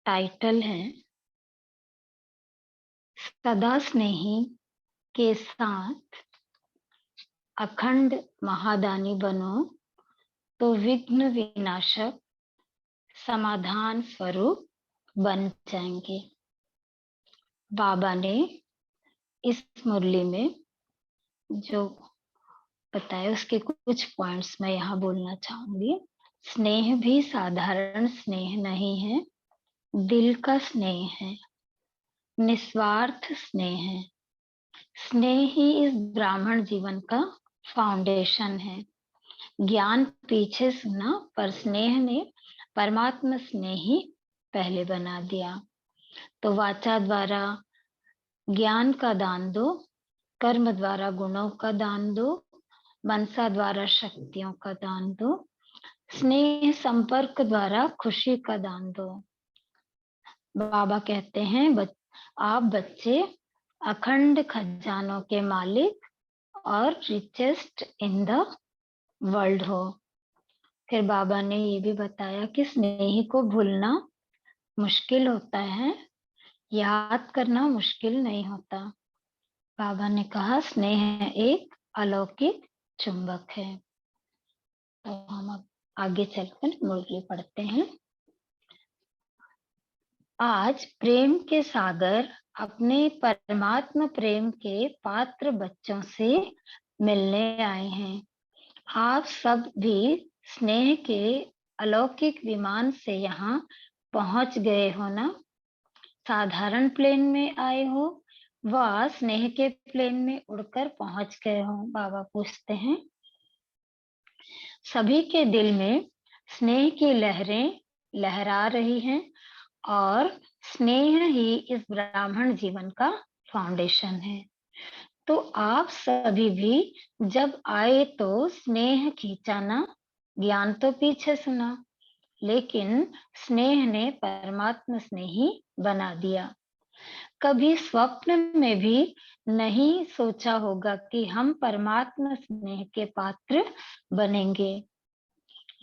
Title है सदा स्नेही के साथ अखंड महादानी बनो तो विघ्न विनाशक समाधान स्वरूप बन जाएंगे। बाबा ने इस मुरली में जो बताया उसके कुछ पॉइंट्स मैं यहाँ बोलना चाहूंगी। स्नेह भी साधारण स्नेह नहीं है, दिल का स्नेह है, निस्वार्थ स्नेह है। स्नेह ही इस ब्राह्मण जीवन का फाउंडेशन है। ज्ञान पीछे सुना पर स्नेह ने परमात्मा स्नेह ही पहले बना दिया। तो वाचा द्वारा ज्ञान का दान दो, कर्म द्वारा गुणों का दान दो, मनसा द्वारा शक्तियों का दान दो, स्नेह संपर्क द्वारा खुशी का दान दो। बाबा कहते हैं आप बच्चे अखंड खजानों के मालिक और रिचेस्ट इन द वर्ल्ड हो। फिर बाबा ने ये भी बताया कि स्नेही को भूलना मुश्किल होता है, याद करना मुश्किल नहीं होता। बाबा ने कहा स्नेह एक अलौकिक चुंबक है। तो हम अब आगे चलकर मुरली पढ़ते हैं। आज प्रेम के सागर अपने परमात्मा प्रेम के पात्र बच्चों से मिलने आए हैं। आप सब भी स्नेह के अलौकिक विमान से यहाँ पहुंच गए हो ना। साधारण प्लेन में आए हो व स्नेह के प्लेन में उड़कर पहुंच गए हो। बाबा पूछते हैं सभी के दिल में स्नेह की लहरें लहरा रही हैं और स्नेह ही इस ब्राह्मण जीवन का फाउंडेशन है। तो आप सभी भी जब आए तो स्नेह खींचा ना, ज्ञान तो पीछे सुना, लेकिन स्नेह ने परमात्मा स्नेही बना दिया। कभी स्वप्न में भी नहीं सोचा होगा कि हम परमात्मा स्नेह के पात्र बनेंगे,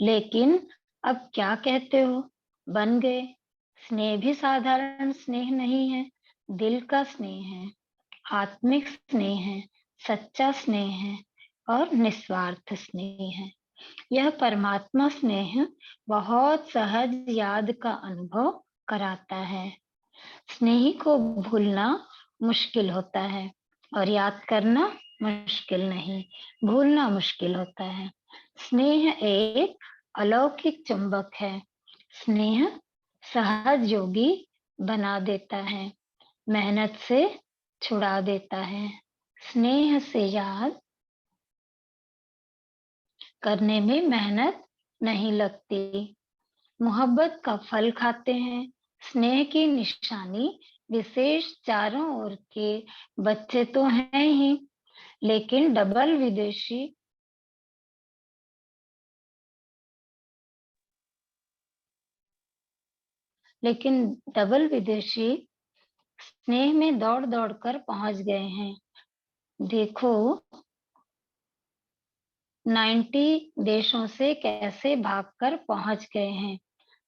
लेकिन अब क्या कहते हो, बन गए। स्नेह भी साधारण स्नेह नहीं है, दिल का स्नेह है, आत्मिक स्नेह है, सच्चा स्नेह है और निस्वार्थ स्नेह है। यह परमात्मा स्नेह बहुत सहज याद का अनुभव कराता है। स्नेही को भूलना मुश्किल होता है और याद करना मुश्किल नहीं, भूलना मुश्किल होता है। स्नेह एक अलौकिक चुंबक है। स्नेह सहज योगी बना देता है, मेहनत से छुड़ा देता है। स्नेह से याद करने में मेहनत नहीं लगती। मोहब्बत का फल खाते हैं। स्नेह की निशानी विशेष चारों ओर के बच्चे तो हैं ही, लेकिन डबल विदेशी स्नेह में दौड़ दौड़ कर पहुंच गए हैं। देखो 90 देशों से कैसे भागकर पहुंच गए हैं।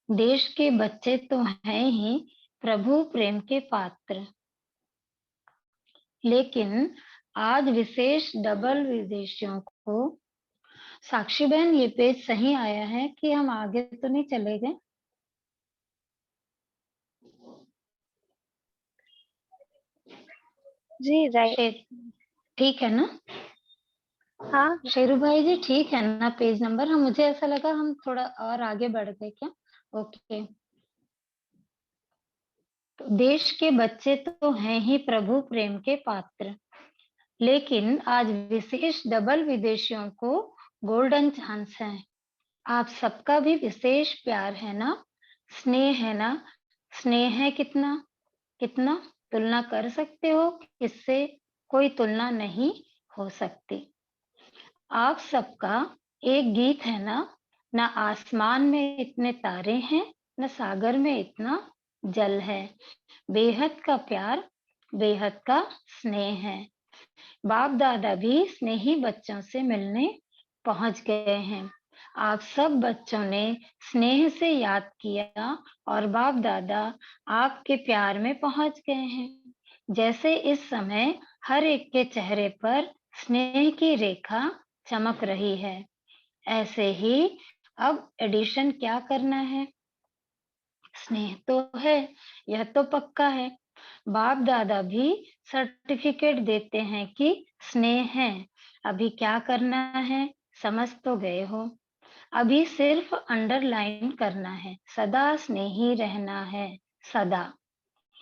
देश के बच्चे तो हैं ही प्रभु प्रेम के पात्र, लेकिन आज विशेष डबल विदेशियों को। साक्षी बहन ये पेज सही आया है कि हम आगे तो नहीं चले गए? जी राइट, ठीक है ना? हाँ शेरू भाई जी ठीक है ना पेज नंबर? हम मुझे ऐसा लगा हम थोड़ा और आगे बढ़ गए क्या। ओके। तो देश के बच्चे तो हैं ही प्रभु प्रेम के पात्र, लेकिन आज विशेष डबल विदेशियों को गोल्डन चांस है। आप सबका भी विशेष प्यार है ना, स्नेह है ना। स्नेह है कितना कितना तुलना कर सकते हो, इससे कोई तुलना नहीं हो सकती। आप सबका एक गीत है ना, ना आसमान में इतने तारे हैं, न सागर में इतना जल है। बेहद का प्यार, बेहद का स्नेह है। बाप दादा भी स्नेही बच्चों से मिलने पहुंच गए हैं। आप सब बच्चों ने स्नेह से याद किया और बाप दादा आपके प्यार में पहुंच गए हैं। जैसे इस समय हर एक के चेहरे पर स्नेह की रेखा चमक रही है, ऐसे ही अब एडिशन क्या करना है? स्नेह तो है, यह तो पक्का है। बाप दादा भी सर्टिफिकेट देते हैं कि स्नेह है। अभी क्या करना है, समझ तो गए हो। अभी सिर्फ अंडरलाइन करना है, सदा स्नेही रहना है, सदा,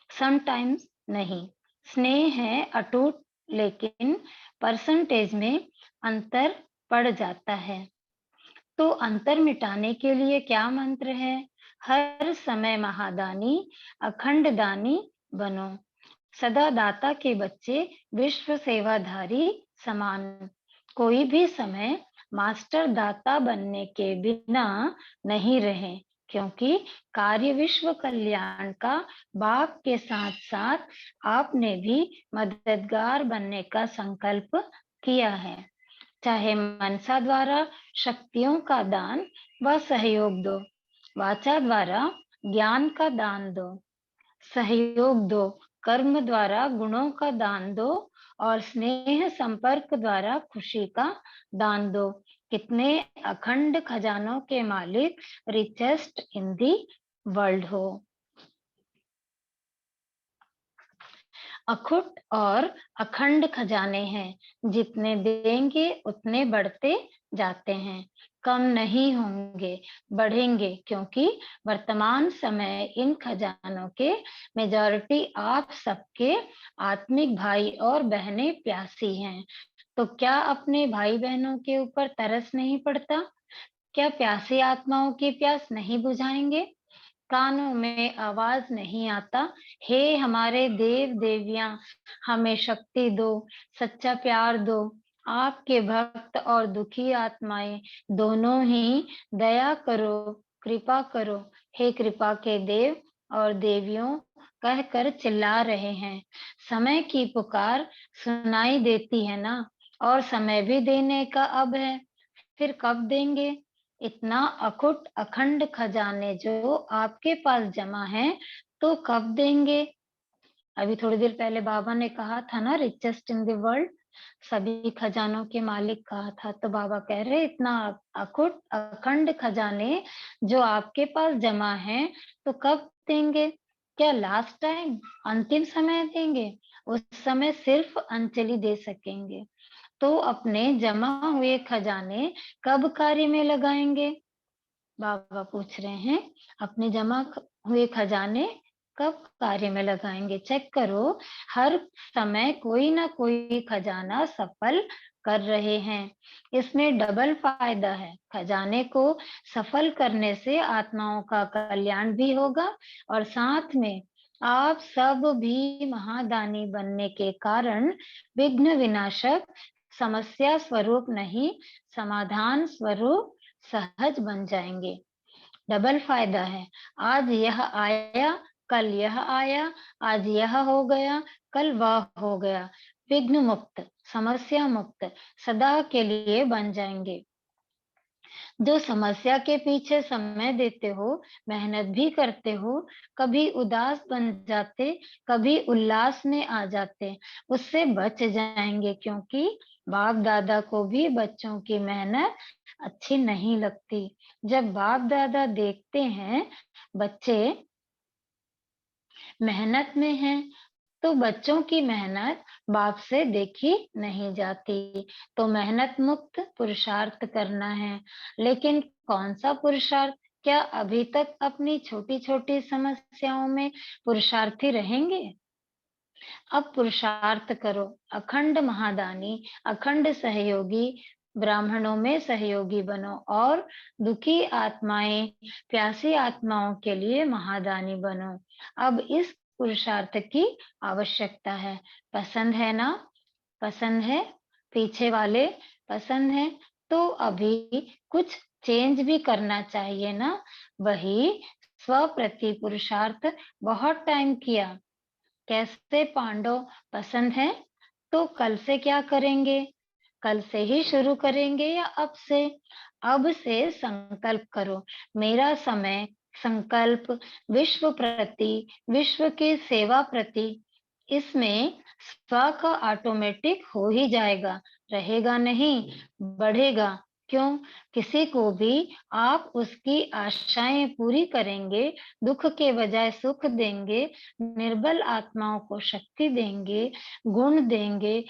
समटाइम्स नहीं। स्नेह है अटूट, लेकिन परसेंटेज में अंतर पड़ जाता है। तो अंतर मिटाने के लिए क्या मंत्र है? हर समय महादानी, अखंड दानी बनो। सदा दाता के बच्चे, विश्व सेवाधारी समान। कोई भी समय मास्टर दाता बनने के बिना नहीं रहे, क्योंकि कार्य विश्व कल्याण का बाप के साथ साथ आपने भी मददगार बनने का संकल्प किया है। चाहे मनसा द्वारा शक्तियों का दान व सहयोग दो, वाचा द्वारा ज्ञान का दान दो, सहयोग दो, कर्म द्वारा गुणों का दान दो और स्नेह संपर्क द्वारा खुशी का दान दो। कितने अखंड खजानों के मालिक रिचेस्ट इन दी वर्ल्ड हो। अखुट और अखंड खजाने हैं, जितने देंगे उतने बढ़ते जाते हैं, कम नहीं होंगे, बढ़ेंगे, क्योंकि वर्तमान समय इन खजानों के मेजॉरिटी आप सबके आत्मिक भाई और बहनें प्यासी हैं। तो क्या अपने भाई बहनों के ऊपर तरस नहीं पड़ता? क्या प्यासी आत्माओं की प्यास नहीं बुझाएंगे? कानों में आवाज नहीं आता, हे हमारे देव देवियां, हमें शक्ति दो, सच्चा प्यार दो। आपके भक्त और दुखी आत्माएं दोनों ही दया करो, कृपा करो। हे कृपा के देव और देवियों कहकर चिल्ला रहे हैं। समय की पुकार सुनाई देती है ना, और समय भी देने का अब है, फिर कब देंगे? इतना अखुट अखंड खजाने जो आपके पास जमा है, तो कब देंगे? अभी थोड़ी देर पहले बाबा ने कहा था ना, रिचेस्ट इन द वर्ल्ड, सभी खजानों के मालिक कहा था। तो बाबा कह रहे इतना अखुट अखंड खजाने जो आपके पास जमा है, तो कब देंगे? क्या लास्ट टाइम, अंतिम समय देंगे? उस समय सिर्फ अंजलि दे सकेंगे। तो अपने जमा हुए खजाने कब कार्य में लगाएंगे? बाबा पूछ रहे हैं, अपने जमा हुए खजाने कब कार्य में लगाएंगे? चेक करो, हर समय कोई ना कोई खजाना सफल कर रहे हैं। इसमें डबल फायदा है। खजाने को सफल करने से आत्माओं का कल्याण भी होगा, और साथ में आप सब भी महादानी बनने के कारण विघ्न विनाशक, समस्या स्वरूप नहीं, समाधान स्वरूप सहज बन जाएंगे। डबल फायदा है। आज यह आया, कल यह आया, आज यह हो गया, कल वह हो गया। विघ्न मुक्त, समस्या मुक्त सदा के लिए बन जाएंगे। जो समस्या के पीछे समय देते हो, मेहनत भी करते हो, कभी उदास बन जाते, कभी उल्लास में आ जाते, उससे बच जाएंगे, क्योंकि बाप दादा को भी बच्चों की मेहनत अच्छी नहीं लगती। जब बाप दादा देखते हैं बच्चे मेहनत में हैं, तो बच्चों की मेहनत बाप से देखी नहीं जाती। तो मेहनत मुक्त पुरुषार्थ करना है। लेकिन कौन सा पुरुषार्थ? क्या अभी तक अपनी छोटी छोटी समस्याओं में पुरुषार्थी रहेंगे? अब पुरुषार्थ करो, अखंड महादानी, अखंड सहयोगी, ब्राह्मणों में सहयोगी बनो, और दुखी आत्माएं, प्यासी आत्माओं के लिए महादानी बनो। अब इस पुरुषार्थ की आवश्यकता है। पसंद है ना? पसंद है? पीछे वाले पसंद है? तो अभी कुछ चेंज भी करना चाहिए ना। वही स्व प्रति पुरुषार्थ बहुत टाइम किया। कैसे पांडव पसंद है? तो कल से क्या करेंगे? कल से ही शुरू करेंगे या अब से? अब से संकल्प करो, मेरा समय संकल्प विश्व प्रति, विश्व की सेवा प्रति। इसमें स्व का ऑटोमेटिक हो ही जाएगा, रहेगा नहीं, बढ़ेगा। क्यों? किसी को भी आप उसकी आशाएं पूरी करेंगे, दुख के बजाय सुख देंगे, निर्बल आत्माओं को शक्ति देंगे, गुण देंगे,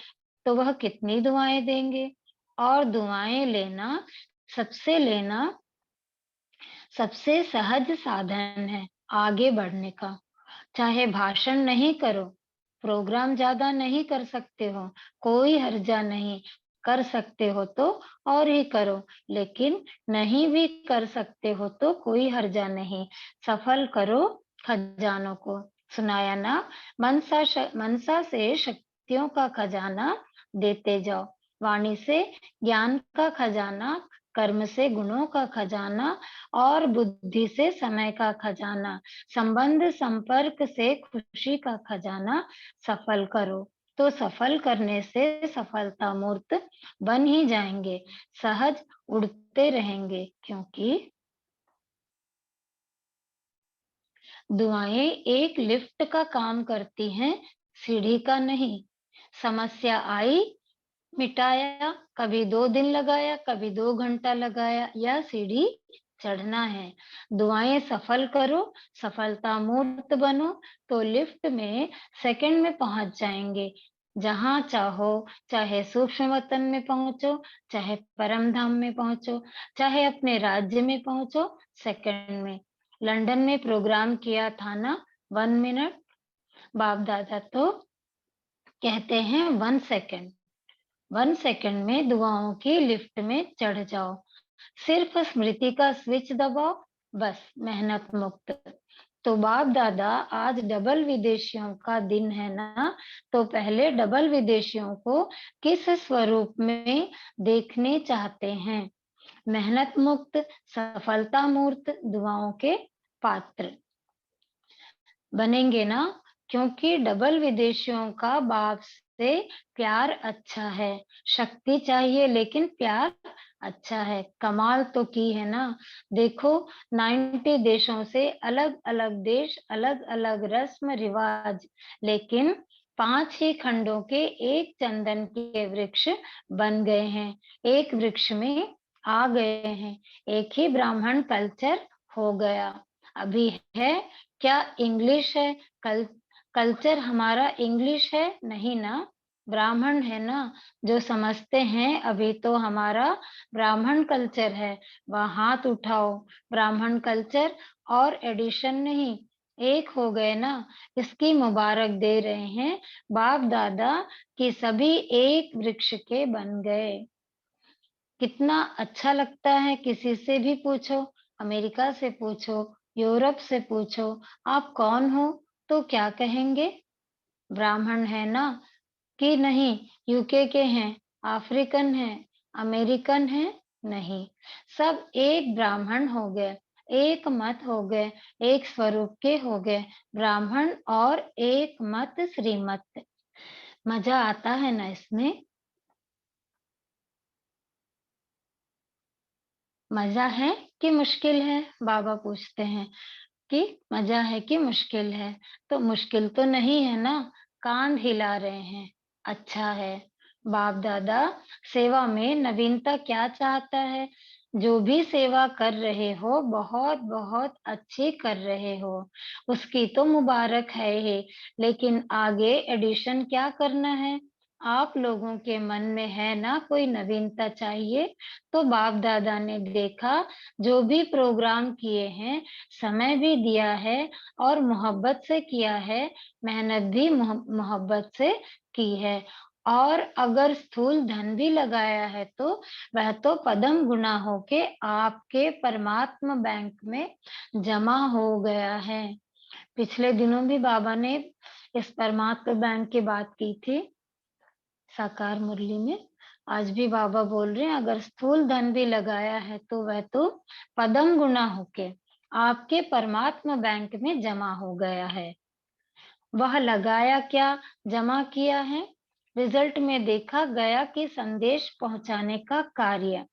तो वह कितनी दुआएं देंगे। और दुआएं लेना सबसे सहज साधन है आगे बढ़ने का। चाहे भाषण नहीं करो, प्रोग्राम ज्यादा नहीं कर सकते हो, कोई हर्जा नहीं। कर सकते हो तो और ही करो, लेकिन नहीं भी कर सकते हो तो कोई हर्जा नहीं। सफल करो खजानों को। सुनाया ना? मनसा से शक्तियों का खजाना देते जाओ, वाणी से ज्ञान का खजाना, कर्म से गुणों का खजाना और बुद्धि से समय का खजाना, संबंध संपर्क से खुशी का खजाना सफल करो। तो सफल करने से सफलता मूर्त बन ही जाएंगे, सहज उड़ते रहेंगे, क्योंकि दुआएं एक लिफ्ट का काम करती हैं, सीढ़ी का नहीं। समस्या आई, मिटाया, कभी 2 दिन लगाया, कभी 2 घंटा लगाया, या सीढ़ी चढ़ना है। दुआएं सफल करो, सफलता मूर्त बनो, तो लिफ्ट में सेकंड में पहुंच जाएंगे। जहां चाहो, चाहे सूक्ष्म वतन में पहुंचो, चाहे परम धाम में पहुंचो, चाहे अपने राज्य में पहुंचो, सेकंड में। लंदन में प्रोग्राम किया था ना 1 मिनट, बाप दादा तो कहते हैं 1 सेकंड। 1 सेकंड में दुआओं की लिफ्ट में चढ़ जाओ। सिर्फ स्मृति का स्विच दबाओ, बस मेहनत मुक्त। तो बाप दादा आज डबल विदेशियों का दिन है ना, तो पहले डबल विदेशियों को किस स्वरूप में देखने चाहते हैं? मेहनत मुक्त, सफलता मूर्त, दुआओं के पात्र बनेंगे ना? क्योंकि डबल विदेशियों का बाप से प्यार अच्छा है। शक्ति चाहिए लेकिन प्यार अच्छा है। कमाल तो की है ना? देखो, 90 देशों से अलग अलग देश, अलग अलग रस्म रिवाज, लेकिन 5 ही खंडों के एक चंदन के वृक्ष बन गए हैं, एक वृक्ष में आ गए हैं, एक ही ब्राह्मण कल्चर हो गया। अभी है क्या इंग्लिश है? कल्चर हमारा इंग्लिश है नहीं ना, ब्राह्मण है ना। जो समझते हैं अभी तो हमारा ब्राह्मण कल्चर है, वह हाथ उठाओ। ब्राह्मण कल्चर और एडिशन नहीं, एक हो गए ना। इसकी मुबारक दे रहे हैं बाप दादा कि सभी एक वृक्ष के बन गए। कितना अच्छा लगता है। किसी से भी पूछो, अमेरिका से पूछो, यूरोप से पूछो, आप कौन हो, तो क्या कहेंगे? ब्राह्मण है ना? कि नहीं यूके के हैं, अफ्रीकन हैं, अमेरिकन हैं? नहीं, सब एक ब्राह्मण हो गए, एक मत हो गए, एक स्वरूप के हो गए, ब्राह्मण और एक मत श्रीमत। मजा आता है ना इसमें? मजा है कि मुश्किल है? बाबा पूछते हैं कि मजा है कि मुश्किल है? तो मुश्किल तो नहीं है ना, कान हिला रहे हैं, अच्छा है। बाप दादा सेवा में नवीनता क्या चाहता है? जो भी सेवा कर रहे हो बहुत बहुत अच्छी कर रहे हो, उसकी तो मुबारक है ही, लेकिन आगे एडिशन क्या करना है? आप लोगों के मन में है ना कोई नवीनता चाहिए? तो बाप दादा ने देखा, जो भी प्रोग्राम किए हैं, समय भी दिया है और मोहब्बत से किया है, मेहनत भी मोहब्बत से की है, और अगर स्थूल धन भी लगाया है तो वह तो पदम गुना होके आपके परमात्मा बैंक में जमा हो गया है। पिछले दिनों भी बाबा ने इस परमात्मा बैंक की बात की थी साकार मुरली में। आज भी बाबा बोल रहे हैं, अगर स्थूल धन भी लगाया है तो वह तो पदम गुना होके आपके परमात्मा बैंक में जमा हो गया है। वह लगाया क्या, जमा किया है? रिजल्ट में देखा गया कि संदेश पहुंचाने का कार्य,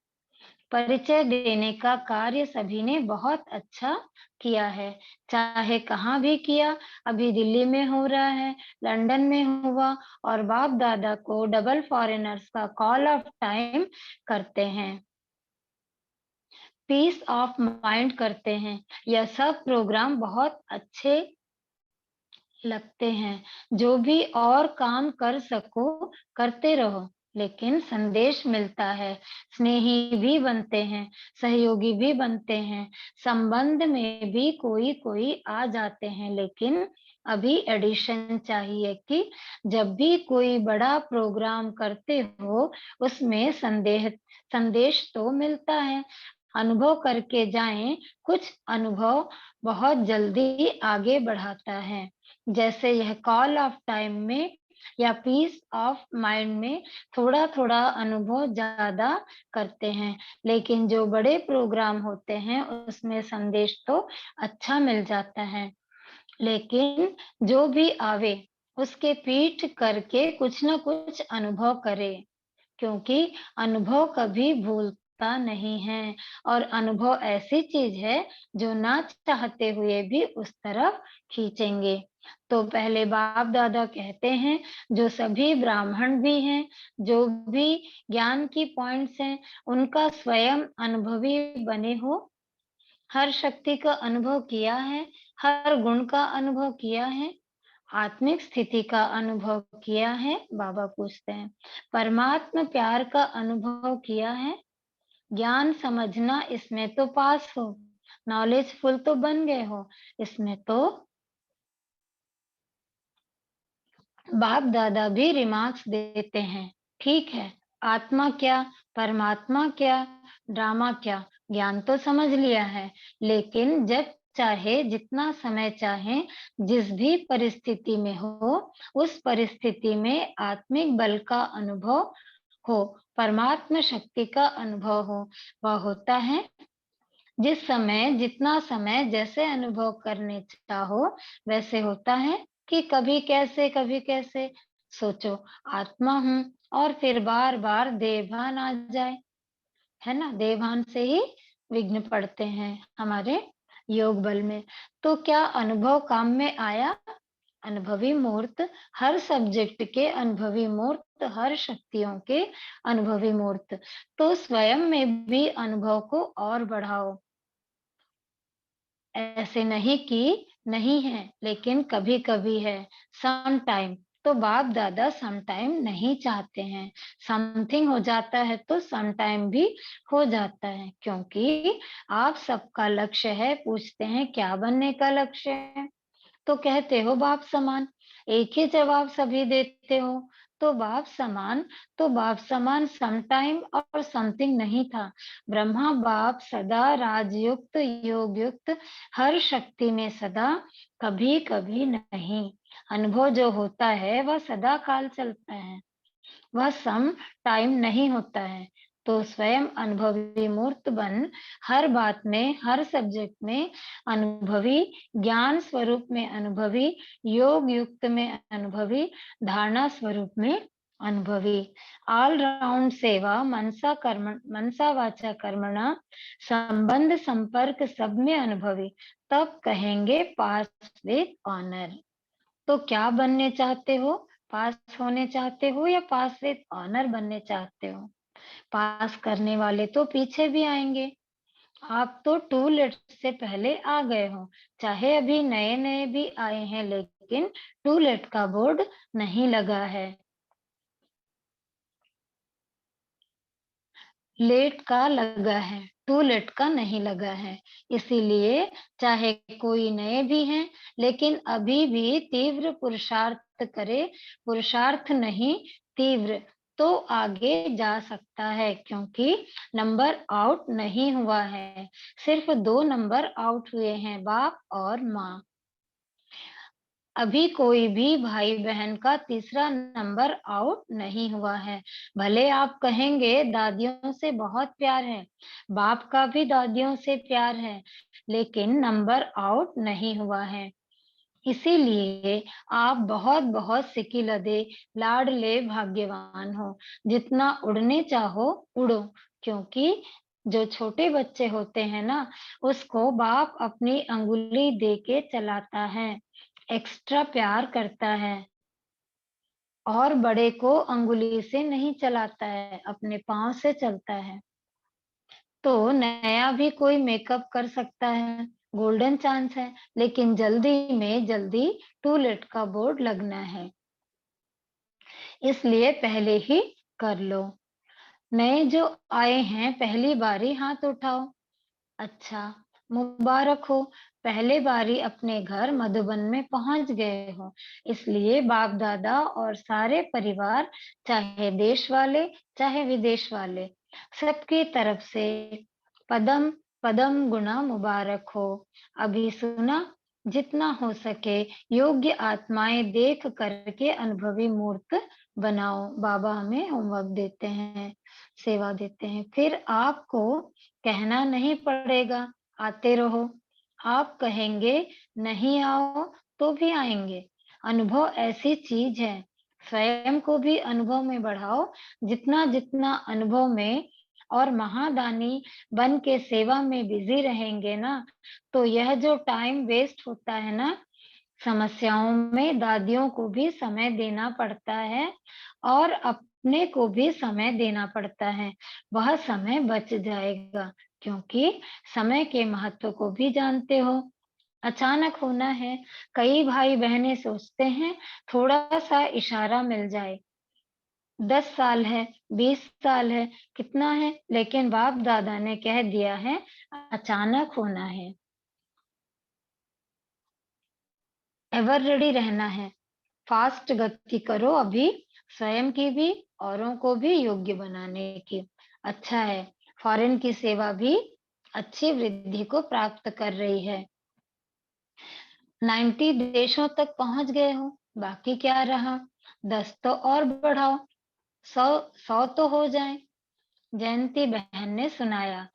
परिचय देने का कार्य सभी ने बहुत अच्छा किया है। चाहे कहाँ भी किया, अभी दिल्ली में हो रहा है, लंदन में हुआ, और बाप दादा को डबल फॉरेनर्स का कॉल ऑफ टाइम करते हैं, पीस ऑफ माइंड करते हैं। यह सब प्रोग्राम बहुत अच्छे लगते हैं। जो भी और काम कर सको करते रहो, लेकिन संदेश मिलता है, स्नेही भी बनते हैं, सहयोगी भी बनते हैं, संबंध में भी कोई कोई आ जाते हैं। लेकिन अभी एडिशन चाहिए कि जब भी कोई बड़ा प्रोग्राम करते हो, उसमें संदेश तो मिलता है। अनुभव करके जाएं, कुछ अनुभव बहुत जल्दी आगे बढ़ाता है। जैसे यह कॉल ऑफ टाइम में या पीस ऑफ माइंड में थोड़ा थोड़ा अनुभव ज्यादा करते हैं, लेकिन जो बड़े प्रोग्राम होते हैं उसमें संदेश तो अच्छा मिल जाता है। लेकिन जो भी आवे उसके पीठ करके कुछ ना कुछ अनुभव करे, क्योंकि अनुभव कभी भूलता नहीं है, और अनुभव ऐसी चीज है जो ना चाहते हुए भी उस तरफ खींचेंगे। तो पहले बाप दादा कहते हैं, जो सभी ब्राह्मण भी हैं, जो भी ज्ञान की पॉइंट्स हैं, उनका स्वयं अनुभवी बने हो, हर शक्ति का अनुभव किया है, हर गुण का अनुभव किया है, आत्मिक स्थिति का अनुभव किया है। बाबा पूछते हैं, परमात्मा प्यार का अनुभव किया है, ज्ञान समझना इसमें तो पास हो, नॉलेजफुल तो बन गए हो, इसमें तो बाप दादा भी रिमार्क्स देते हैं। ठीक है, आत्मा क्या, परमात्मा क्या, ड्रामा क्या, ज्ञान तो समझ लिया है, लेकिन जब चाहे, जितना समय चाहे, जिस भी परिस्थिति में हो, उस परिस्थिति में आत्मिक बल का अनुभव हो, परमात्मा शक्ति का अनुभव हो, वह होता है। जिस समय, जितना समय, जैसे अनुभव करने चाहो वैसे होता है, कि कभी कैसे कभी कैसे। सोचो, आत्मा हूं, और फिर बार बार देवभान आ जाए, है ना, देवभान से ही विघ्न पड़ते हैं हमारे योग बल में। तो क्या अनुभव काम में आया? अनुभवी मूर्त, हर सब्जेक्ट के अनुभवी मूर्त, हर शक्तियों के अनुभवी मूर्त। तो स्वयं में भी अनुभव को और बढ़ाओ। ऐसे नहीं कि नहीं है, लेकिन कभी कभी है, सम टाइम। तो बाप दादा सम टाइम नहीं चाहते हैं, समथिंग हो जाता है तो सम टाइम भी हो जाता है, क्योंकि आप सबका लक्ष्य है। पूछते हैं क्या बनने का लक्ष्य है, तो कहते हो बाप समान। एक ही जवाब सभी देते हो, तो बाप समान। तो बाप समान सम टाइम और समथिंग नहीं था। ब्रह्मा बाप सदा राजयुक्त, योग युक्त, हर शक्ति में सदा, कभी कभी नहीं। अनुभव जो होता है वह सदा काल चलता है, वह सम टाइम नहीं होता है। तो स्वयं अनुभवी मूर्त बन, हर बात में, हर सब्जेक्ट में अनुभवी, ज्ञान स्वरूप में अनुभवी, योग युक्त में अनुभवी, धारणा स्वरूप में अनुभवी, ऑल राउंड सेवा, मनसा वाचा कर्मणा, संबंध संपर्क सब में अनुभवी, तब कहेंगे पास विद ऑनर। तो क्या बनने चाहते हो? पास होने चाहते हो या पास विद ऑनर बनने चाहते हो? पास करने वाले तो पीछे भी आएंगे। आप तो टू लेट से पहले आ गए हो, चाहे अभी नए नए भी आए हैं, लेकिन टू लेट का बोर्ड नहीं लगा है, लेट का लगा है, टू लेट का नहीं लगा है। इसीलिए चाहे कोई नए भी हैं, लेकिन अभी भी तीव्र पुरुषार्थ करे, पुरुषार्थ नहीं तीव्र, तो आगे जा सकता है, क्योंकि नंबर आउट नहीं हुआ है। सिर्फ 2 नंबर आउट हुए हैं, बाप और माँ। अभी कोई भी भाई बहन का तीसरा नंबर आउट नहीं हुआ है। भले आप कहेंगे दादियों से बहुत प्यार है, बाप का भी दादियों से प्यार है, लेकिन नंबर आउट नहीं हुआ है। इसीलिए आप बहुत बहुत सिकिलदे लाडले भाग्यवान हो। जितना उड़ने चाहो उड़ो, क्योंकि जो छोटे बच्चे होते हैं ना, उसको बाप अपनी अंगुली दे के चलाता है, एक्स्ट्रा प्यार करता है, और बड़े को अंगुली से नहीं चलाता है, अपने पाँव से चलता है। तो नया भी कोई मेकअप कर सकता है, गोल्डन चांस है, लेकिन जल्दी टू लेट का बोर्ड लगना है, इसलिए पहले ही कर लो। नए जो आए हैं पहली बारी हाथ उठाओ। अच्छा, मुबारक हो, पहले बारी अपने घर मधुबन में पहुंच गए हो, इसलिए बाप दादा और सारे परिवार, चाहे देश वाले चाहे विदेश वाले, सबकी तरफ से पदम पदम गुना मुबारक हो। अभी सुना, जितना हो सके योग्य आत्माएं देख करके अनुभवी मूर्त बनाओ। बाबा हमें होमवर्क देते हैं, सेवा देते हैं, फिर आपको कहना नहीं पड़ेगा, आते रहो। आप कहेंगे नहीं आओ तो भी आएंगे। अनुभव ऐसी चीज है, स्वयं को भी अनुभव में बढ़ाओ। जितना जितना अनुभव में और महादानी बन के सेवा में बिजी रहेंगे ना, तो यह जो टाइम वेस्ट होता है ना, समस्याओं में दादियों को भी समय देना पड़ता है और अपने को भी समय देना पड़ता है, वह समय बच जाएगा, क्योंकि समय के महत्व को भी जानते हो। अचानक होना है, कई भाई बहनें सोचते हैं थोड़ा सा इशारा मिल जाए, 10 साल है, 20 साल है, कितना है, लेकिन बाप दादा ने कह दिया है अचानक होना है। एवर रेडी रहना है, फास्ट गति करो अभी, स्वयं की भी औरों को भी योग्य बनाने की। अच्छा है, फॉरेन की सेवा भी अच्छी वृद्धि को प्राप्त कर रही है। 90 देशों तक पहुंच गए हो, बाकी क्या रहा, 10 तो और बढ़ाओ, 100 तो हो जाए। जयंती बहन ने सुनाया,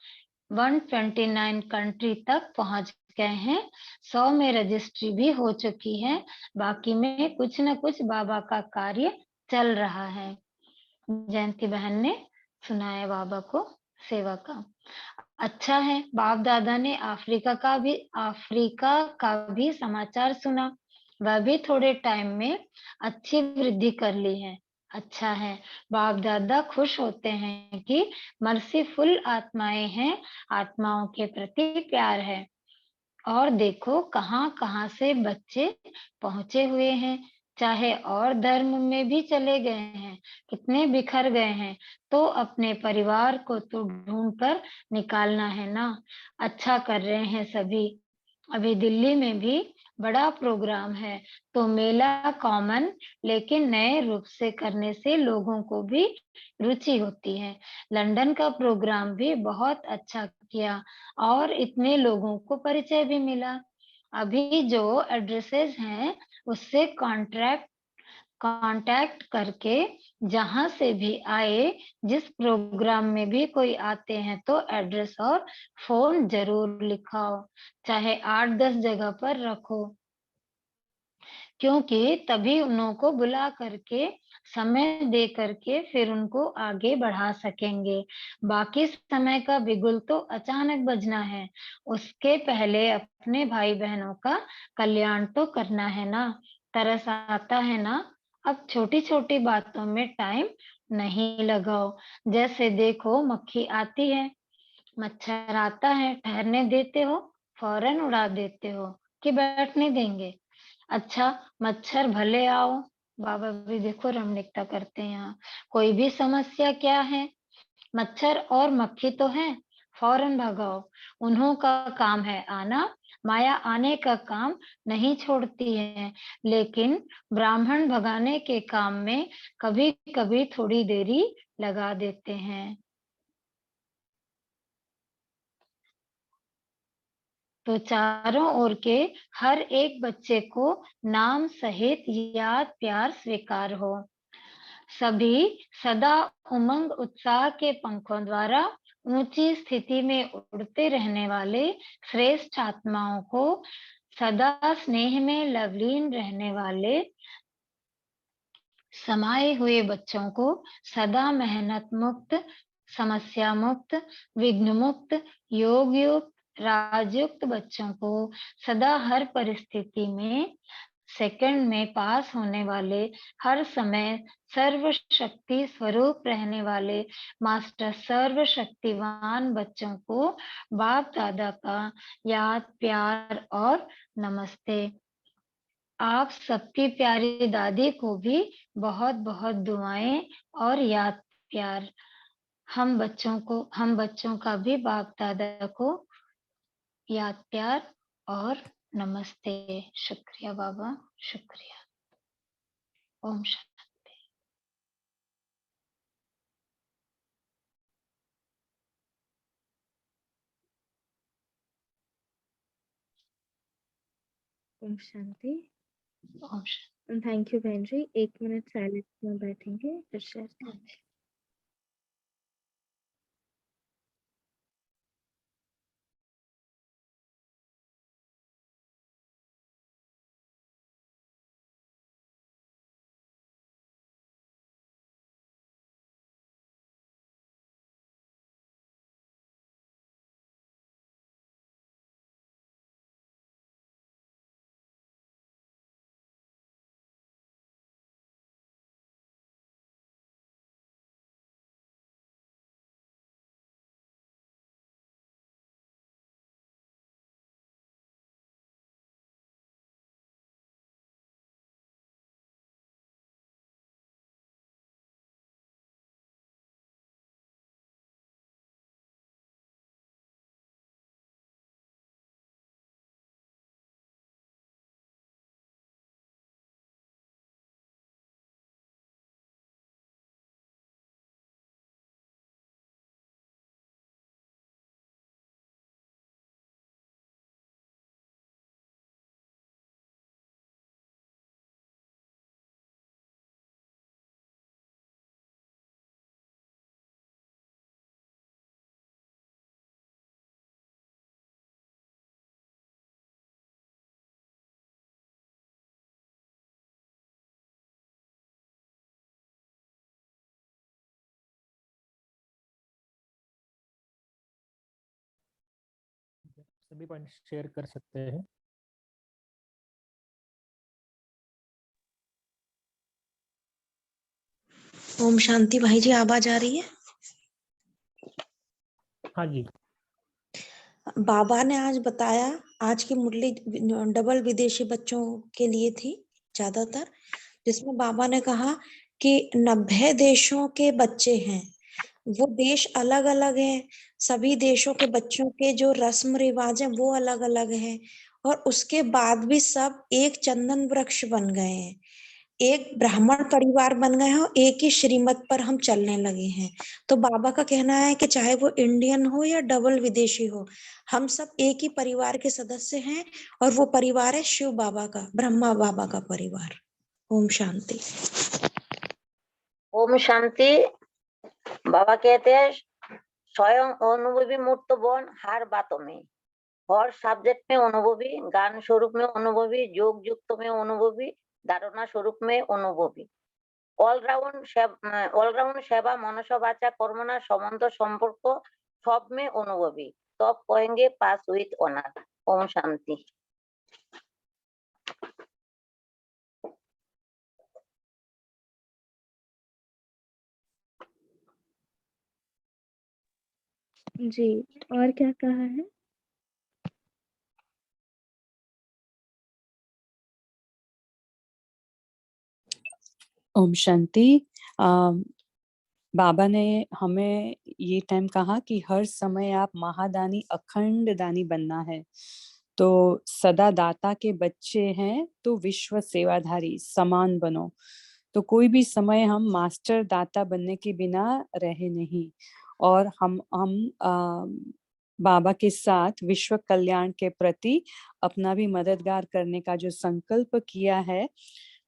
129 कंट्री तक पहुंच गए हैं, 100 में रजिस्ट्री भी हो चुकी है, बाकी में कुछ न कुछ बाबा का कार्य चल रहा है। जयंती बहन ने सुनाया बाबा को सेवा का। अच्छा है, बाप दादा ने अफ्रीका का भी समाचार सुना, वह भी थोड़े टाइम में अच्छी वृद्धि कर ली है। अच्छा है, बाप दादा खुश होते हैं कि मर्सीफुल आत्माएं हैं, आत्माओं के प्रति प्यार है। और देखो कहाँ कहाँ से बच्चे पहुंचे हुए हैं, चाहे और धर्म में भी चले गए हैं, कितने बिखर गए हैं, तो अपने परिवार को तो ढूंढ कर निकालना है ना। अच्छा कर रहे हैं सभी। अभी दिल्ली में भी बड़ा प्रोग्राम है, तो मेला कॉमन लेकिन नए रूप से करने से लोगों को भी रुचि होती है। लंदन का प्रोग्राम भी बहुत अच्छा किया और इतने लोगों को परिचय भी मिला। अभी जो एड्रेसेस हैं उससे कांटेक्ट करके जहां से भी आए, जिस प्रोग्राम में भी कोई आते हैं, तो एड्रेस और फोन जरूर लिखाओ, चाहे 8-10 जगह पर रखो, क्योंकि तभी उनको बुला करके समय दे करके फिर उनको आगे बढ़ा सकेंगे। बाकी समय का बिगुल तो अचानक बजना है, उसके पहले अपने भाई बहनों का कल्याण तो करना है ना। तरस आता है ना, अब छोटी छोटी बातों में टाइम नहीं लगाओ। जैसे देखो मक्खी आती है, मच्छर आता है, ठहरने देते हो, फौरन उड़ा देते हो कि बैठने देंगे। अच्छा, मच्छर भले आओ, बाबा भी देखो रमणीकता करते हैं यहाँ, कोई भी समस्या क्या है, मच्छर और मक्खी तो है, फौरन भगाओ। उन्हों का काम है आना, माया आने का काम नहीं छोड़ती है, लेकिन ब्राह्मण भगाने के काम में कभी कभी थोड़ी देरी लगा देते हैं। तो चारों ओर के हर एक बच्चे को नाम सहित याद प्यार स्वीकार हो। सभी सदा उमंग उत्साह के पंखों द्वारा ऊंची स्थिति में उड़ते रहने वाले श्रेष्ठ आत्माओं को सदा स्नेह में लवलीन रहने वाले समाये हुए बच्चों को सदा मेहनत मुक्त, समस्या मुक्त, विघ्न मुक्त, योग युक्त, राजयुक्त बच्चों को सदा हर परिस्थिति में सेकंड में पास होने वाले, हर समय सर्वशक्ति स्वरूप रहने वाले मास्टर सर्वशक्तिवान बच्चों को बाप दादा का याद, प्यार और नमस्ते। आप सबकी प्यारी दादी को भी बहुत बहुत दुआएं और याद, प्यार। हम बच्चों का भी बाप दादा को याद, प्यार और नमस्ते। शुक्रिया बाबा, शुक्रिया। ओम शांति। ओम शांति। ओम शांति। थैंक यू बहन जी। 1 मिनट साइलेंस में बैठेंगे फिर शेयर। सभी पॉइंट शेयर कर सकते हैं। ओम शांति भाई जी, आवाज आ रही है? हाँ जी। बाबा ने आज बताया, आज की मुरली डबल विदेशी बच्चों के लिए थी ज्यादातर, जिसमें बाबा ने कहा कि 90 देशों के बच्चे हैं। वो देश अलग अलग हैं, सभी देशों के बच्चों के जो रस्म रिवाज हैं वो अलग अलग हैं, और उसके बाद भी सब एक चंदन वृक्ष बन गए हैं, एक ब्राह्मण परिवार बन गए हैं, एक ही श्रीमत पर हम चलने लगे हैं। तो बाबा का कहना है कि चाहे वो इंडियन हो या डबल विदेशी हो, हम सब एक ही परिवार के सदस्य हैं, और वो परिवार है शिव बाबा का, ब्रह्मा बाबा का परिवार। ओम शांति। ओम शांति। बाबा कहते हैं स्वयं अनुभवी मूर्त बन हर बातों में, हर सब्जेक्ट में अनुभवी, गान स्वरूप में अनुभवी, योग युक्त में अनुभवी, धारणा स्वरूप में अनुभवी, ऑलराउंड सेवा मनसा वाचा कर्मणा संबंध संपर्क सब में अनुभवी, तब कहेंगे पास विथ ऑनर। ओम शांति। जी, और क्या कहा है? ओम शांति। बाबा ने हमें ये टाइम कहा कि हर समय आप महादानी अखंड दानी बनना है, तो सदा दाता के बच्चे हैं तो विश्व सेवाधारी समान बनो। तो कोई भी समय हम मास्टर दाता बनने के बिना रहे नहीं, और हम बाबा के साथ विश्व कल्याण के प्रति अपना भी मददगार करने का जो संकल्प किया है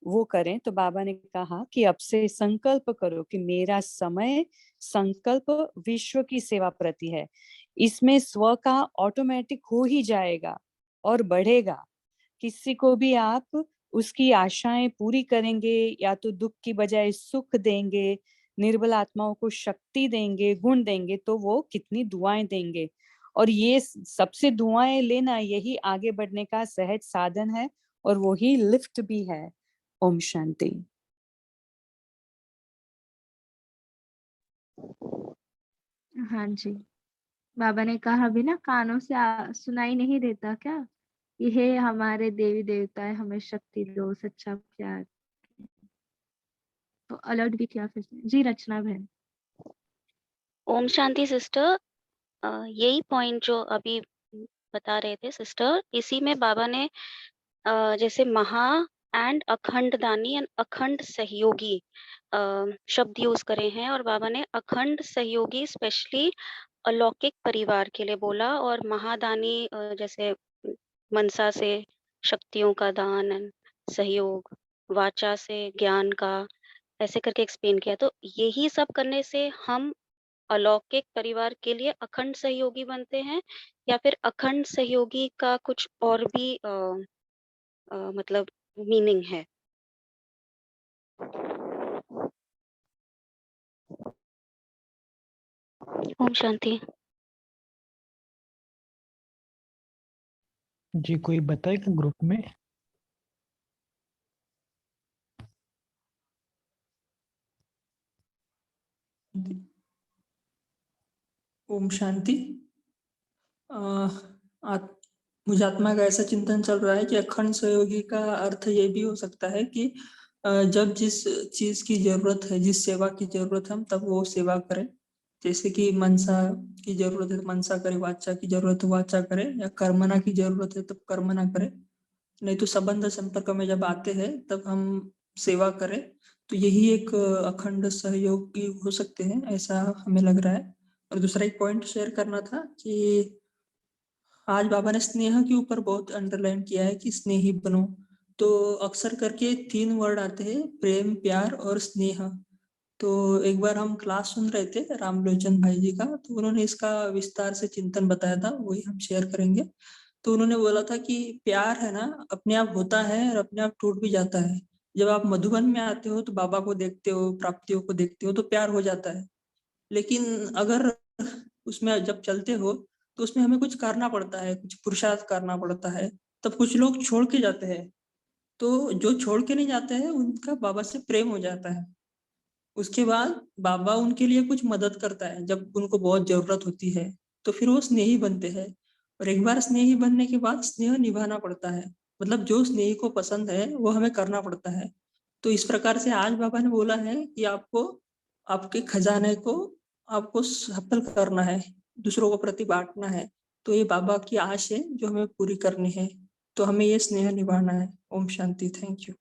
वो करें। तो बाबा ने कहा कि अब से संकल्प करो कि मेरा समय संकल्प विश्व की सेवा प्रति है, इसमें स्व का ऑटोमेटिक हो ही जाएगा और बढ़ेगा। किसी को भी आप उसकी आशाएं पूरी करेंगे या तो दुख की बजाय सुख देंगे, निर्बल आत्माओं को शक्ति देंगे, गुण देंगे, तो वो कितनी दुआएं देंगे। और ये सबसे दुआएं लेना यही आगे बढ़ने का सहज साधन है और वही लिफ्ट भी है। ओम शांति। हाँ जी, बाबा ने कहा बिना कानों से सुनाई नहीं देता क्या? ये हमारे देवी देवता है, हमें शक्ति दो, सच्चा प्यार। तो अलर्ट भी किया फिर से। जी रचना बहन। ओम शांति सिस्टर। यही पॉइंट जो अभी बता रहे थे सिस्टर, इसी में बाबा ने जैसे महा एंड अखंड दानी एंड अखंड सहयोगी शब्द यूज करे हैं, और बाबा ने अखंड सहयोगी स्पेशली अलौकिक परिवार के लिए बोला, और महादानी जैसे मनसा से शक्तियों का दान एंड सहयोग, वाचा से ज्ञान का, ऐसे करके एक्सप्लेन किया। तो यही सब करने से हम अलौकिक परिवार के लिए अखंड सहयोगी बनते हैं, या फिर अखंड सहयोगी का कुछ और भी मतलब मीनिंग है? ओम शांति। जी कोई बताएगा ग्रुप में? ओम शांति। मुझे आत्मा का ऐसा चिंतन चल रहा है कि अखंड सहयोगी का अर्थ ये भी हो सकता है कि जब जिस चीज की जरूरत है, जिस सेवा की जरूरत है, हम तब वो सेवा करें। जैसे कि मनसा की जरूरत है तो मनसा करे, वाचा की जरूरत है वाचा करे, या कर्मना की जरूरत है तब कर्मना करे। नहीं तो संबंध संपर्क में जब आते हैं तब हम सेवा करें। तो यही एक अखंड सहयोगी हो सकते हैं, ऐसा हमें लग रहा है। और दूसरा एक पॉइंट शेयर करना था कि आज बाबा ने स्नेह के ऊपर बहुत अंडरलाइन किया है कि स्नेही बनो। तो अक्सर करके 3 वर्ड आते हैं, प्रेम, प्यार और स्नेह। तो एक बार हम क्लास सुन रहे थे रामलोचन भाई जी का, तो उन्होंने इसका विस्तार से चिंतन बताया था, वही हम शेयर करेंगे। तो उन्होंने बोला था कि प्यार है ना, अपने आप होता है और अपने आप टूट भी जाता है। जब आप मधुबन में आते हो तो बाबा को देखते हो, प्राप्तियों को देखते हो, तो प्यार हो जाता है। लेकिन अगर उसमें जब चलते हो तो उसमें हमें कुछ करना पड़ता है, कुछ पुरुषार्थ करना पड़ता है, तब कुछ लोग छोड़ के जाते हैं। तो जो छोड़ के नहीं जाते हैं उनका बाबा से प्रेम हो जाता है। उसके बाद बाबा उनके लिए कुछ मदद करता है जब उनको बहुत जरूरत होती है, तो फिर वो स्नेही बनते हैं। और एक बार स्नेही बनने के बाद स्नेह निभाना पड़ता है, मतलब जो स्नेही को पसंद है वो हमें करना पड़ता है। तो इस प्रकार से आज बाबा ने बोला है कि आपको आपके खजाने को आपको सफल करना है, दूसरों को प्रति बांटना है। तो ये बाबा की आश है जो हमें पूरी करनी है। तो हमें ये स्नेह निभाना है। ओम शांति। Thank you.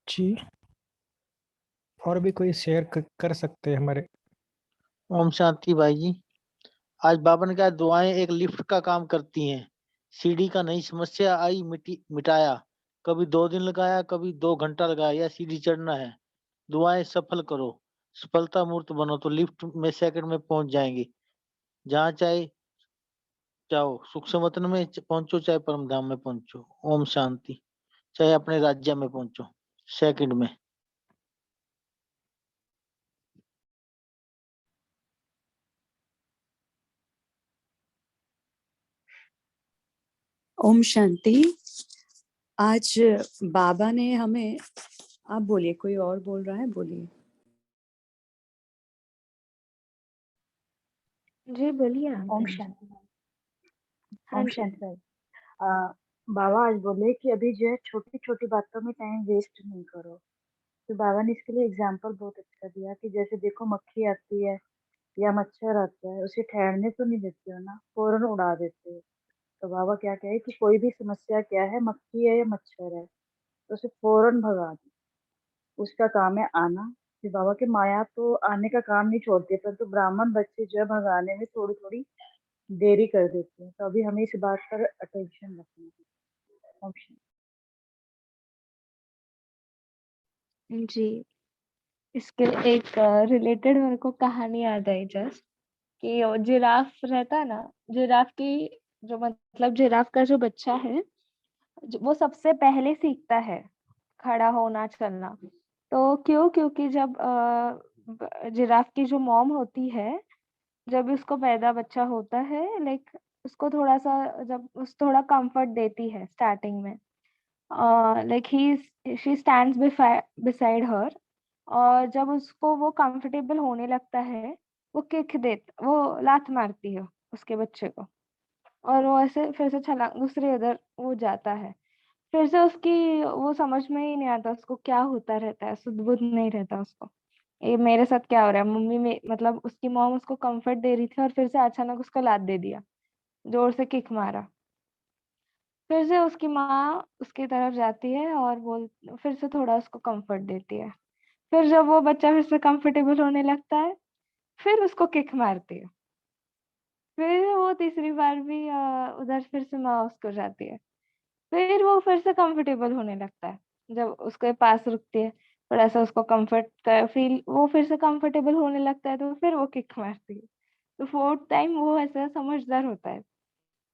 जी और भी कोई शेयर कर सकते हैं हमारे? ओम शांति भाई जी। आज बाबा ने कहा दुआएं एक लिफ्ट का काम करती हैं। सीढ़ी का नई समस्या आई, मिटाया। कभी 2 दिन लगाया, कभी 2 घंटा लगाया, या सीढ़ी चढ़ना है। दुआएं सफल करो, सफलता मूर्त बनो, तो लिफ्ट में सेकंड में पहुंच जाएंगे। जहाँ चाहे जाओ, सूक्ष्म वतन में पहुंचो, चाहे परम धाम में पहुंचो। ओम शांति। चाहे अपने राज्य में पहुंचो, सेकंड में। ओम शांति। आज बाबा ने हमें, आप बोलिए, कोई और बोल रहा है, बोलिए। जी बोलिए आप ओम बहन। शांति। हाँ ओम जी। शांति भाई। बाबा आज बोले कि अभी जो है छोटी छोटी बातों में टाइम वेस्ट नहीं करो। तो बाबा ने इसके लिए एग्जाम्पल बहुत अच्छा दिया कि जैसे देखो मक्खी आती है या मच्छर आता है, उसे ठहरने तो नहीं देते हो ना, फौरन उड़ा देते हो। तो बाबा क्या कहे कि कोई भी समस्या क्या है, मक्खी है या मच्छर है, तो उसे फौरन भगा दो। उसका काम है आना, फिर बाबा के माया तो आने का काम नहीं छोड़ती, परंतु ब्राह्मण बच्चे जो है भगाने में थोड़ी थोड़ी देरी कर देते हैं, तो अभी हमें इस बात पर अटेंशन रखना है। ऑप्शन जी, इसके एक रिलेटेड मेरे को कहानी याद आई जस्ट, कि वो जिराफ रहता है ना, जिराफ की जो मतलब जिराफ का जो बच्चा है वो सबसे पहले सीखता है खड़ा होना चलना। तो क्यों? क्योंकि जब जिराफ की जो मॉम होती है, जब उसको पैदा बच्चा होता है, लाइक उसको थोड़ा सा जब उस थोड़ा कंफर्ट देती है स्टार्टिंग में, like he she stands beside her, और जब उसको वो कंफर्टेबल होने लगता है, वो लात मारती है उसके बच्चे को, और वो ऐसे फिर से छलांग दूसरे उधर वो जाता है। फिर से उसकी वो समझ में ही नहीं आता उसको क्या होता रहता है, सुध बुध नहीं रहता उसको, ये मेरे साथ क्या हो रहा है। मम्मी में मतलब उसकी मॉम उसको कंफर्ट दे रही थी और फिर से अचानक उसको लात दे दिया, जोर से किक मारा। फिर से उसकी माँ उसकी तरफ जाती है और फिर से थोड़ा उसको कंफर्ट देती है। फिर जब वो बच्चा फिर से कंफर्टेबल होने लगता है, फिर उसको किक मारती है। फिर वो तीसरी बार भी उधर फिर से माँ उसको जाती है। फिर वो फिर से कंफर्टेबल होने लगता है, जब उसके पास रुकती है, थोड़ा सा उसको कंफर्ट का फील, वो फिर से कंफर्टेबल होने लगता है, तो फिर वो किक मारती है। तो फोर्थ टाइम वो ऐसा समझदार होता है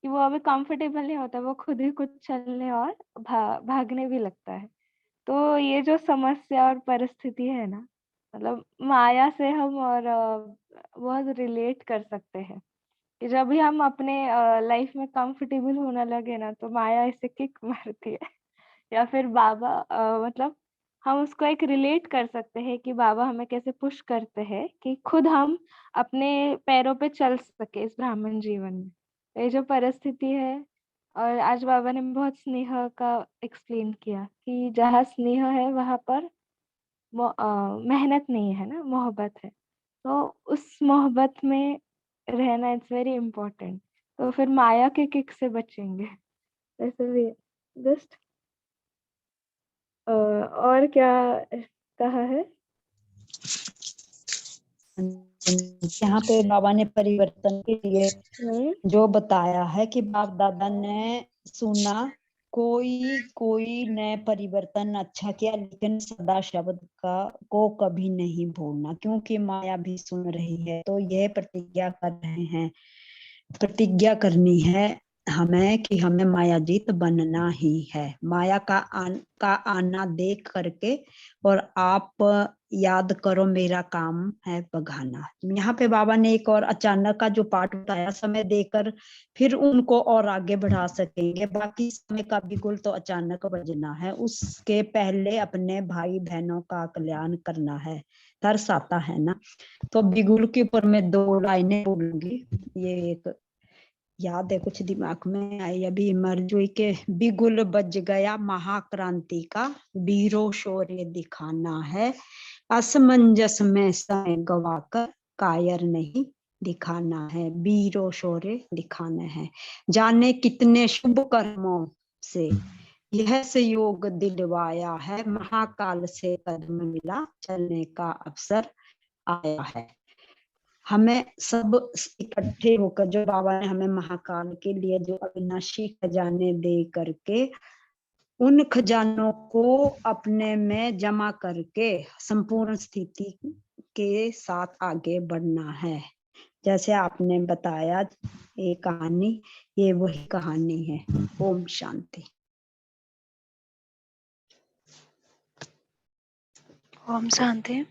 कि वो अभी कंफर्टेबल नहीं होता, वो खुद ही कुछ चलने और भागने भी लगता है। तो ये जो समस्या और परिस्थिति है ना, मतलब माया से हम और बहुत रिलेट कर सकते हैं कि जब भी हम अपने लाइफ में कंफर्टेबल होने लगे ना, तो माया इसे किक मारती है। या फिर बाबा मतलब हम उसको एक रिलेट कर सकते हैं कि बाबा हमें कैसे पुश करते हैं कि खुद हम अपने पैरों पे चल सके इस ब्राह्मण जीवन में। तो ये जो परिस्थिति है, और आज बाबा ने बहुत स्नेह का एक्सप्लेन किया कि जहाँ स्नेह है वहां पर मेहनत नहीं है ना, मोहब्बत है। तो उस मोहब्बत में रहना इट्स वेरी इम्पोर्टेंट। तो फिर माया के किक से बचेंगे। ऐसे भी जस्ट और क्या कहा है? यहाँ पे बाबा ने परिवर्तन के लिए हम्म, जो बताया है कि बाप दादा ने सुना, कोई नए परिवर्तन अच्छा किया, लेकिन सदा शब्द को कभी नहीं भूलना, क्योंकि माया भी सुन रही है। तो यह प्रतिज्ञा कर रहे हैं, प्रतिज्ञा करनी है हमें कि हमें मायाजीत बनना ही है। माया का आना देख करके, और आप याद करो मेरा काम है बघाना। यहाँ पे बाबा ने एक और अचानक का जो पाठ बताया, समय देकर फिर उनको और आगे बढ़ा सकेंगे। बाकी समय का बिगुल तो अचानक बजना है, उसके पहले अपने भाई बहनों का कल्याण करना है, तरस आता है ना। तो बिगुल के ऊपर मैं 2 लाइनें बोलूंगी, ये एक याद है, कुछ दिमाग में आई अभी। मरजुई के बिगुल बज गया महाक्रांति का, वीरो शौर्य दिखाना है, असमंजस में समय गवाकर कायर नहीं दिखाना है, वीरो शौर्य दिखाना है। जाने कितने शुभ कर्मों से यह संयोग दिलवाया है, महाकाल से कदम मिला चलने का अवसर आया है। हमें सब इकट्ठे होकर, जो बाबा ने हमें महाकाल के लिए जो अविनाशी खजाने दे करके, उन खजानों को अपने में जमा करके संपूर्ण स्थिति के साथ आगे बढ़ना है। जैसे आपने बताया ये कहानी, ये वही कहानी है। ओम शांति। ओम शांति।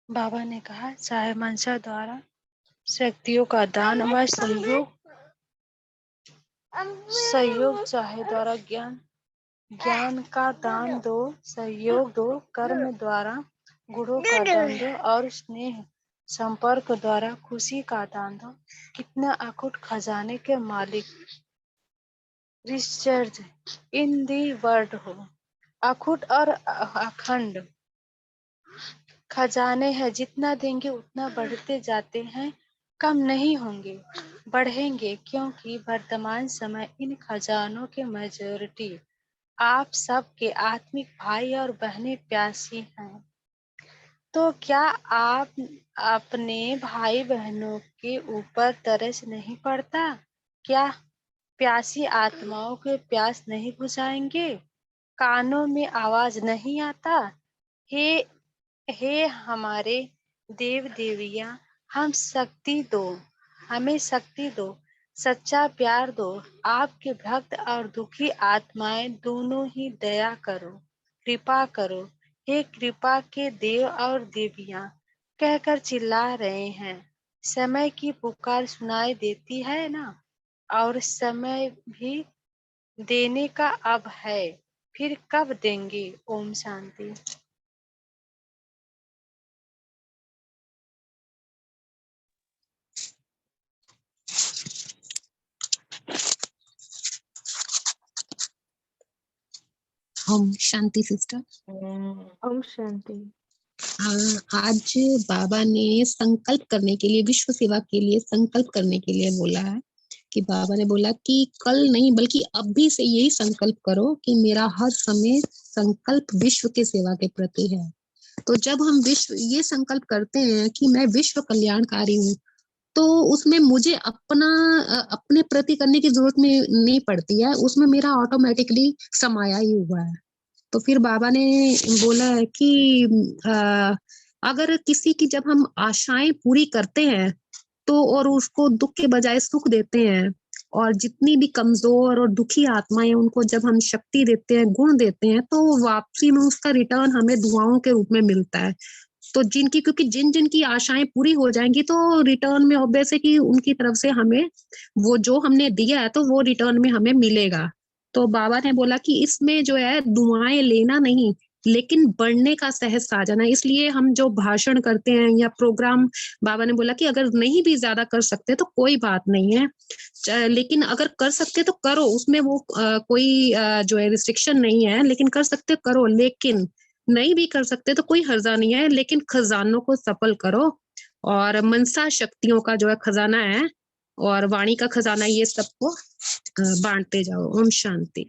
बाबा ने कहा, चाहे मंशा द्वारा शक्तियों का दान व सहयोग चाहे द्वारा ज्ञान का दान दो, सहयोग दो, कर्म द्वारा गुणों का दान दो, और स्नेह संपर्क द्वारा खुशी का दान दो। कितना अखुट खजाने के मालिक रिचर्ड इन दी वर्ल्ड हो। अखुट और अखंड खजाने हैं, जितना देंगे उतना बढ़ते जाते हैं, कम नहीं होंगे, बढ़ेंगे, क्योंकि वर्तमान समय इन खजानों के मेजॉरिटी आप सब के आत्मिक भाई और बहनें प्यासी हैं। तो क्या आप अपने भाई बहनों के ऊपर तरस नहीं पड़ता? क्या प्यासी आत्माओं के प्यास नहीं बुझाएंगे? कानों में आवाज नहीं आता? हे हे हमारे देव देवियां, हमें शक्ति दो, सच्चा प्यार दो। आपके भक्त और दुखी आत्माएं दोनों ही दया करो, कृपा करो। हे कृपा के देव और देवियां, कहकर चिल्ला रहे हैं। समय की पुकार सुनाई देती है ना, और समय भी देने का अब है, फिर कब देंगे? ओम शांति। ओम शांति सिस्टर। ओम शांति। आज बाबा ने संकल्प करने के लिए, विश्व सेवा के लिए संकल्प करने के लिए बोला है कि बाबा ने बोला कि कल नहीं बल्कि अभी से यही संकल्प करो कि मेरा हर समय संकल्प विश्व के सेवा के प्रति है। तो जब हम ये संकल्प करते हैं कि मैं विश्व कल्याणकारी हूँ, तो उसमें मुझे अपने प्रति करने की जरूरत नहीं पड़ती है, उसमें मेरा ऑटोमेटिकली समाया ही हुआ है। तो फिर बाबा ने बोला है कि अगर किसी की जब हम आशाएं पूरी करते हैं तो और उसको दुख के बजाय सुख देते हैं, और जितनी भी कमजोर और दुखी आत्माएं उनको जब हम शक्ति देते हैं, गुण देते हैं, तो वापसी में उसका रिटर्न हमें दुआओं के रूप में मिलता है। तो क्योंकि जिन जिन की आशाएं पूरी हो जाएंगी तो रिटर्न में ऑब्वियस है कि उनकी तरफ से हमें वो जो हमने दिया है तो वो रिटर्न में हमें मिलेगा। तो बाबा ने बोला कि इसमें जो है दुआएं लेना नहीं, लेकिन बढ़ने का सहज साधन है। इसलिए हम जो भाषण करते हैं या प्रोग्राम, बाबा ने बोला कि अगर नहीं भी ज्यादा कर सकते तो कोई बात नहीं है, लेकिन अगर कर सकते तो करो, उसमें वो कोई जो है रिस्ट्रिक्शन नहीं है, लेकिन कर सकते करो, लेकिन नहीं भी कर सकते तो कोई हर्जा नहीं है, लेकिन खजानों को सफल करो। और मनसा शक्तियों का जो है खजाना है और वाणी का खजाना, ये सबको बांटते जाओ। ओम शांति।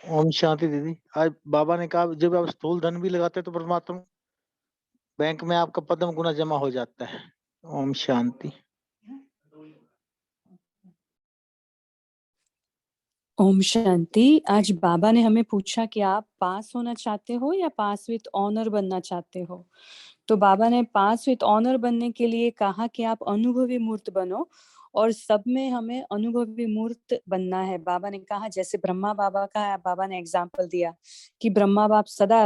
ओम शांति दीदी। आज बाबा ने कहा जब आप स्थूल धन भी लगाते हैं तो परमात्मा बैंक में आपका पद्म गुना जमा हो जाता है। ओम शांति। ओम शांति। आज बाबा ने हमें पूछा कि आप पास होना चाहते हो या पास विथ ऑनर बनना चाहते हो। तो बाबा ने पास विथ ऑनर बनने के लिए कहा कि आप अनुभवी मूर्त बनो, और सब में हमें अनुभवी मूर्त बनना है। बाबा ने कहा जैसे ब्रह्मा बाबा का बाबा ने एग्जाम्पल दिया कि ब्रह्मा बाप सदा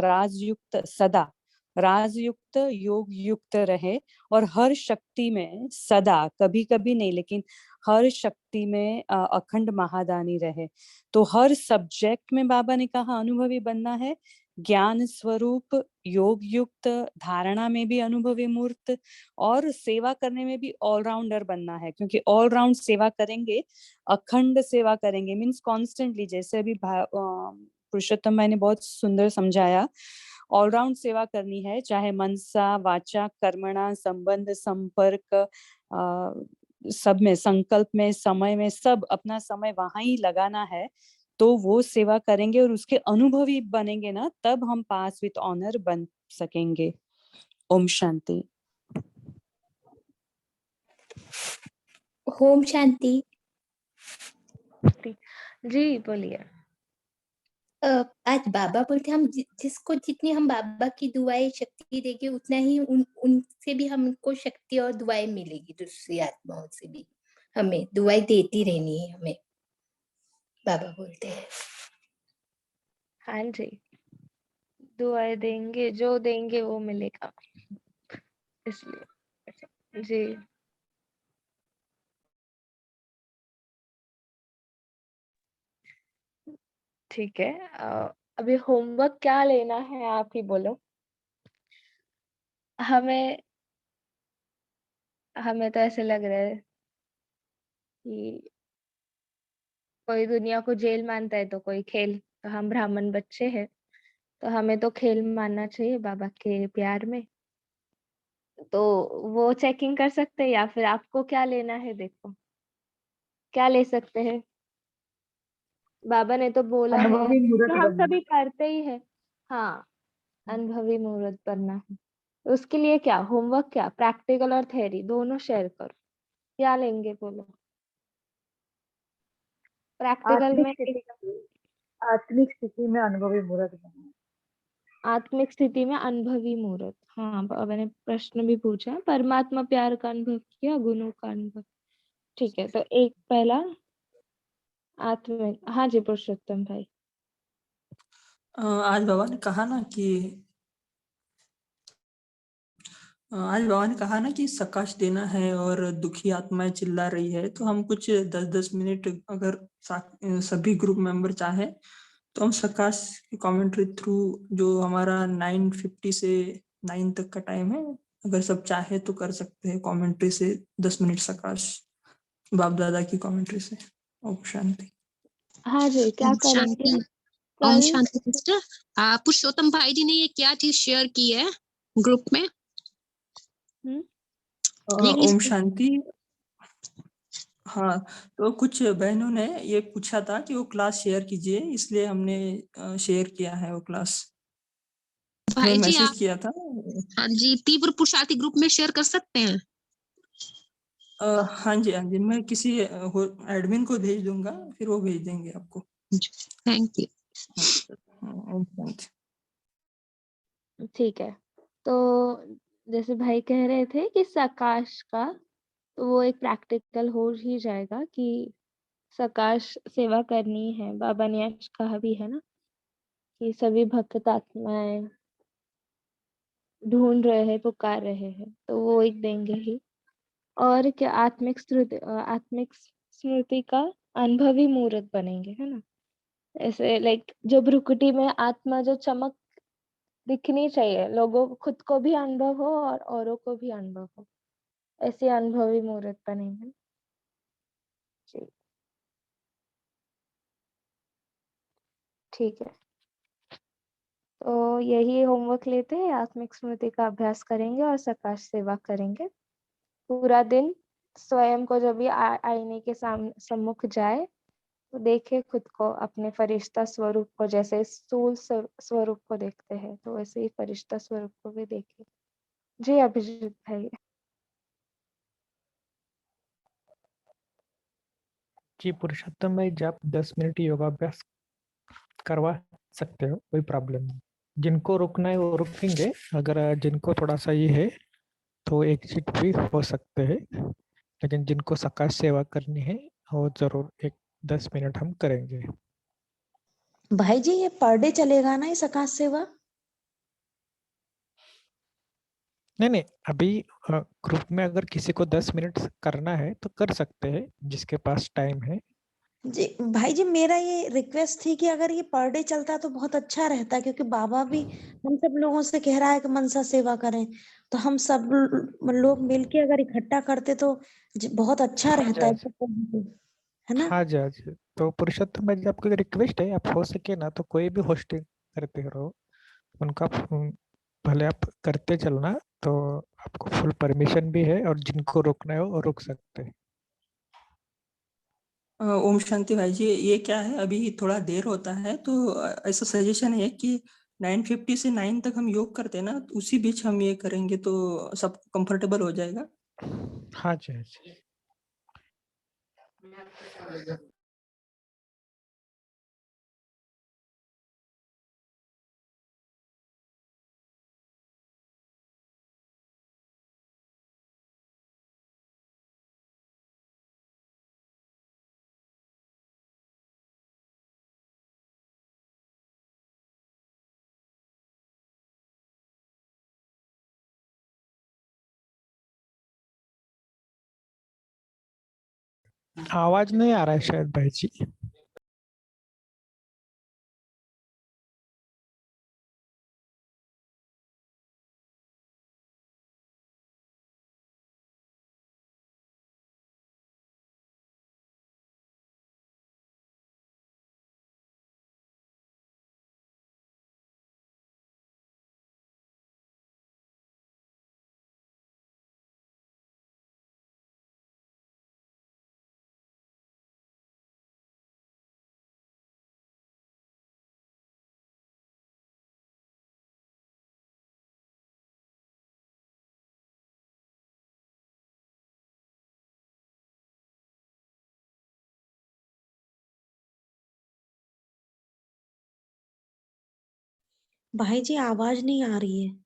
राजयुक्त योग युक्त रहे, और हर शक्ति में सदा, कभी कभी नहीं लेकिन हर शक्ति में अखंड महादानी रहे। तो हर सब्जेक्ट में बाबा ने कहा अनुभवी बनना है। ज्ञान स्वरूप योग युक्त, धारणा में भी अनुभवी मूर्त, और सेवा करने में भी ऑलराउंडर बनना है, क्योंकि ऑलराउंड सेवा करेंगे, अखंड सेवा करेंगे मीन्स कॉन्स्टेंटली। जैसे अभी पुरुषोत्तम भाई ने बहुत सुंदर समझाया, ऑलराउंड सेवा करनी है, चाहे मनसा वाचा कर्मणा संबंध संपर्क सब में, संकल्प में, समय में, सब अपना समय वहां ही लगाना है। तो वो सेवा करेंगे और उसके अनुभवी बनेंगे ना, तब हम पास विथ ऑनर बन सकेंगे। ओम शांति। ओम शांति। जी बोलिए। आज बाबा बोलते हम जिसको जितनी हम बाबा की दुआएं शक्ति देंगे उतना ही उनसे भी हमको शक्ति और दुआएं मिलेगी। दूसरी आत्माओं से भी हमें दुआएं देती रहनी है हमें, बाबा बोलते हैं। हाँ जी, दुआएं देंगे, जो देंगे वो मिलेगा, इसलिए जी। ठीक है, अभी होमवर्क क्या लेना है आप ही बोलो। हमें तो ऐसे लग रहा है कि कोई दुनिया को जेल मानता है तो कोई खेल। तो हम ब्राह्मण बच्चे हैं तो हमें तो खेल मानना चाहिए बाबा के प्यार में। तो वो चेकिंग कर सकते हैं, या फिर आपको क्या लेना है, देखो क्या ले सकते हैं। बाबा ने तो बोला है अनुभवी मूर्त तो हम बनना। सभी करते ही है। हाँ, अनुभवी मुहूर्त बनना है। तो उसके लिए क्या होमवर्क, क्या प्रैक्टिकल और थ्योरी दोनों शेयर करो। क्या लेंगे बोलो। प्रैक्टिकल में आत्मिक स्थिति में अनुभवी मुहूर्त बनना। आत्मिक स्थिति में अनुभवी मुहूर्त। हाँ, मैंने प्रश्न भी पूछा, परमात्मा प्यार का अनुभव किया, गुणों का अनुभव। ठीक है, तो एक पहला आत्मिक। हाँ जी पुरुषोत्तम भाई। आज बाबा ने कहा ना कि आज बाबा ने कहा ना कि सकाश देना है और दुखी आत्माएं चिल्ला रही है, तो हम कुछ 10-10 मिनट अगर सभी ग्रुप मेंबर चाहे तो हम सकाश की कमेंट्री थ्रू, जो हमारा 9:50 से 9 तक का टाइम है, अगर सब चाहे तो कर सकते हैं कमेंट्री से 10 मिनट सकाश बाप दादा की कमेंट्री से। ओम शांति। हाँ जी, क्या ओम करेंगे शांति। ओम कल? शांति सिस्टर। पुरुषोत्तम भाई जी ने ये क्या चीज शेयर की है ग्रुप में? ये ओम शांति। हाँ, तो कुछ बहनों ने ये पूछा था कि वो क्लास शेयर कीजिए, इसलिए हमने शेयर किया है वो क्लास। मैं भाई जी मैसेज आप, किया था। हाँ जी, तीव्र पुरुषार्थी ग्रुप में शेयर कर सकते हैं। हाँ जी, हाँ जी, मैं किसी एडमिन को भेज दूंगा, फिर वो भेज देंगे आपको। Thank you. ओम शांति। ठीक है, तो जैसे भाई कह रहे थे कि सकाश का, तो वो एक प्रैक्टिकल हो ही जाएगा कि सकाश सेवा करनी है। बाबा ने आज कहा भी है ना कि सभी भक्त आत्माएं ढूंढ रहे हैं, पुकार रहे हैं, तो वो एक देंगे ही। और क्या आत्मिक स्मृति का अनुभवी मुहूर्त बनेंगे, है ना। ऐसे लाइक जो भ्रुकुटी में आत्मा जो चमक दिखनी चाहिए, लोगों को खुद को भी अनुभव हो और औरों को भी अनुभव हो, ऐसे अनुभवी मुहूर्त बनेंगे जी। ठीक है, तो यही होमवर्क लेते हैं, आत्मिक स्मृति का अभ्यास करेंगे और सकाश सेवा करेंगे पूरा दिन। स्वयं को जब भी आईने के सम्मुख जाए तो देखे खुद को, अपने फरिश्ता स्वरूप को, जैसे स्थूल स्वरूप को देखते हैं तो वैसे ही फरिश्ता स्वरूप को भी देखे। जी अभिजीत भाई। जी पुरुषोत्तम भाई, जब 10 मिनट योगाभ्यास करवा सकते हो, कोई प्रॉब्लम नहीं। जिनको रुकना है वो रुकेंगे, अगर जिनको थोड़ा सा ये है तो एग्जिट भी हो सकते हैं, लेकिन जिनको सकाश सेवा करनी है वो जरूर एक 10 मिनट हम करेंगे। भाई जी ये पर डे चलेगा ना ये सकाश सेवा? नहीं नहीं, अभी ग्रुप में अगर किसी को 10 मिनट करना है तो कर सकते हैं, जिसके पास टाइम है। जी भाई जी, मेरा ये रिक्वेस्ट थी कि अगर ये पर डे चलता तो बहुत अच्छा रहता, क्योंकि बाबा भी हम सब लोगों से कह रहा है कि मनसा सेवा करें, तो हम सब लोग मिलके अगर इकट्ठा करते तो बहुत अच्छा हाँ रहता जी, है ना। हाँ जी, हाँ जी। तो पुरुषोत्तम भाई जी, आपको रिक्वेस्ट है, आप हो सके ना तो कोई भी होस्टिंग करते रहो, उनका भले आप करते चलना, तो आपको फुल परमिशन भी है, और जिनको रुकना है वो रुक सकते हैं। ओम शांति भाई जी, ये क्या है, अभी थोड़ा देर होता है, तो ऐसा सजेशन है कि 9:50 से 9 तक हम योग करते हैं ना, तो उसी बीच हम ये करेंगे तो सब कंफर्टेबल हो जाएगा। हाँ जी, हाँ जी। आवाज नहीं आ रहा है शायद भाई जी। भाई जी आवाज नहीं आ रही है।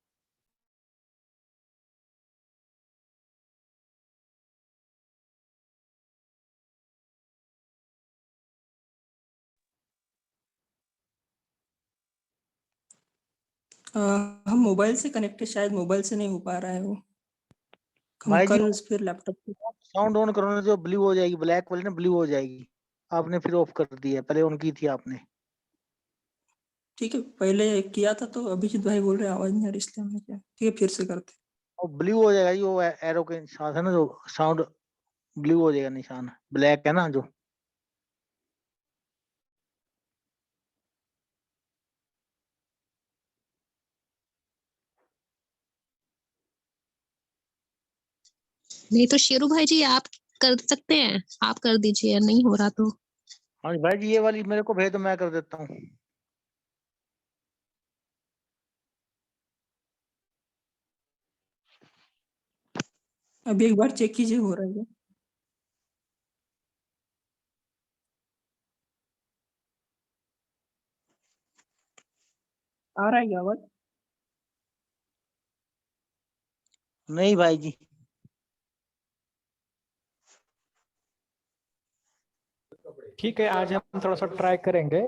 हम मोबाइल से कनेक्टेड, शायद मोबाइल से नहीं हो पा रहा है वो। हम भाई जी कल फिर लैपटॉप पे। साउंड ऑन करो ना, जो ब्लू हो जाएगी, ब्लैक वाली ना ब्लू हो जाएगी। आपने फिर ऑफ कर दी है, पहले ऑन की थी आपने। ठीक है, पहले किया था तो अभिजीत भाई बोल रहे आवाज नहीं आ रही, इसलिए हमने किया। ठीक है, फिर से करते। और ब्लू हो जाएगा जी, वो एरो के साथ है ना, जो साउंड ब्लू हो जाएगा निशान, ब्लैक है ना जो। नहीं तो शेरू भाई जी आप कर सकते हैं, आप कर दीजिए, नहीं हो रहा तो। हाँ भाई जी, ये वाली मेरे को भेज दो, मैं कर देता हूँ। अभी एक बार चेक कीजिए हो रहा है क्या? आ रहा है क्या आवाज? नहीं भाई जी। ठीक है, आज हम थोड़ा सा ट्राई करेंगे।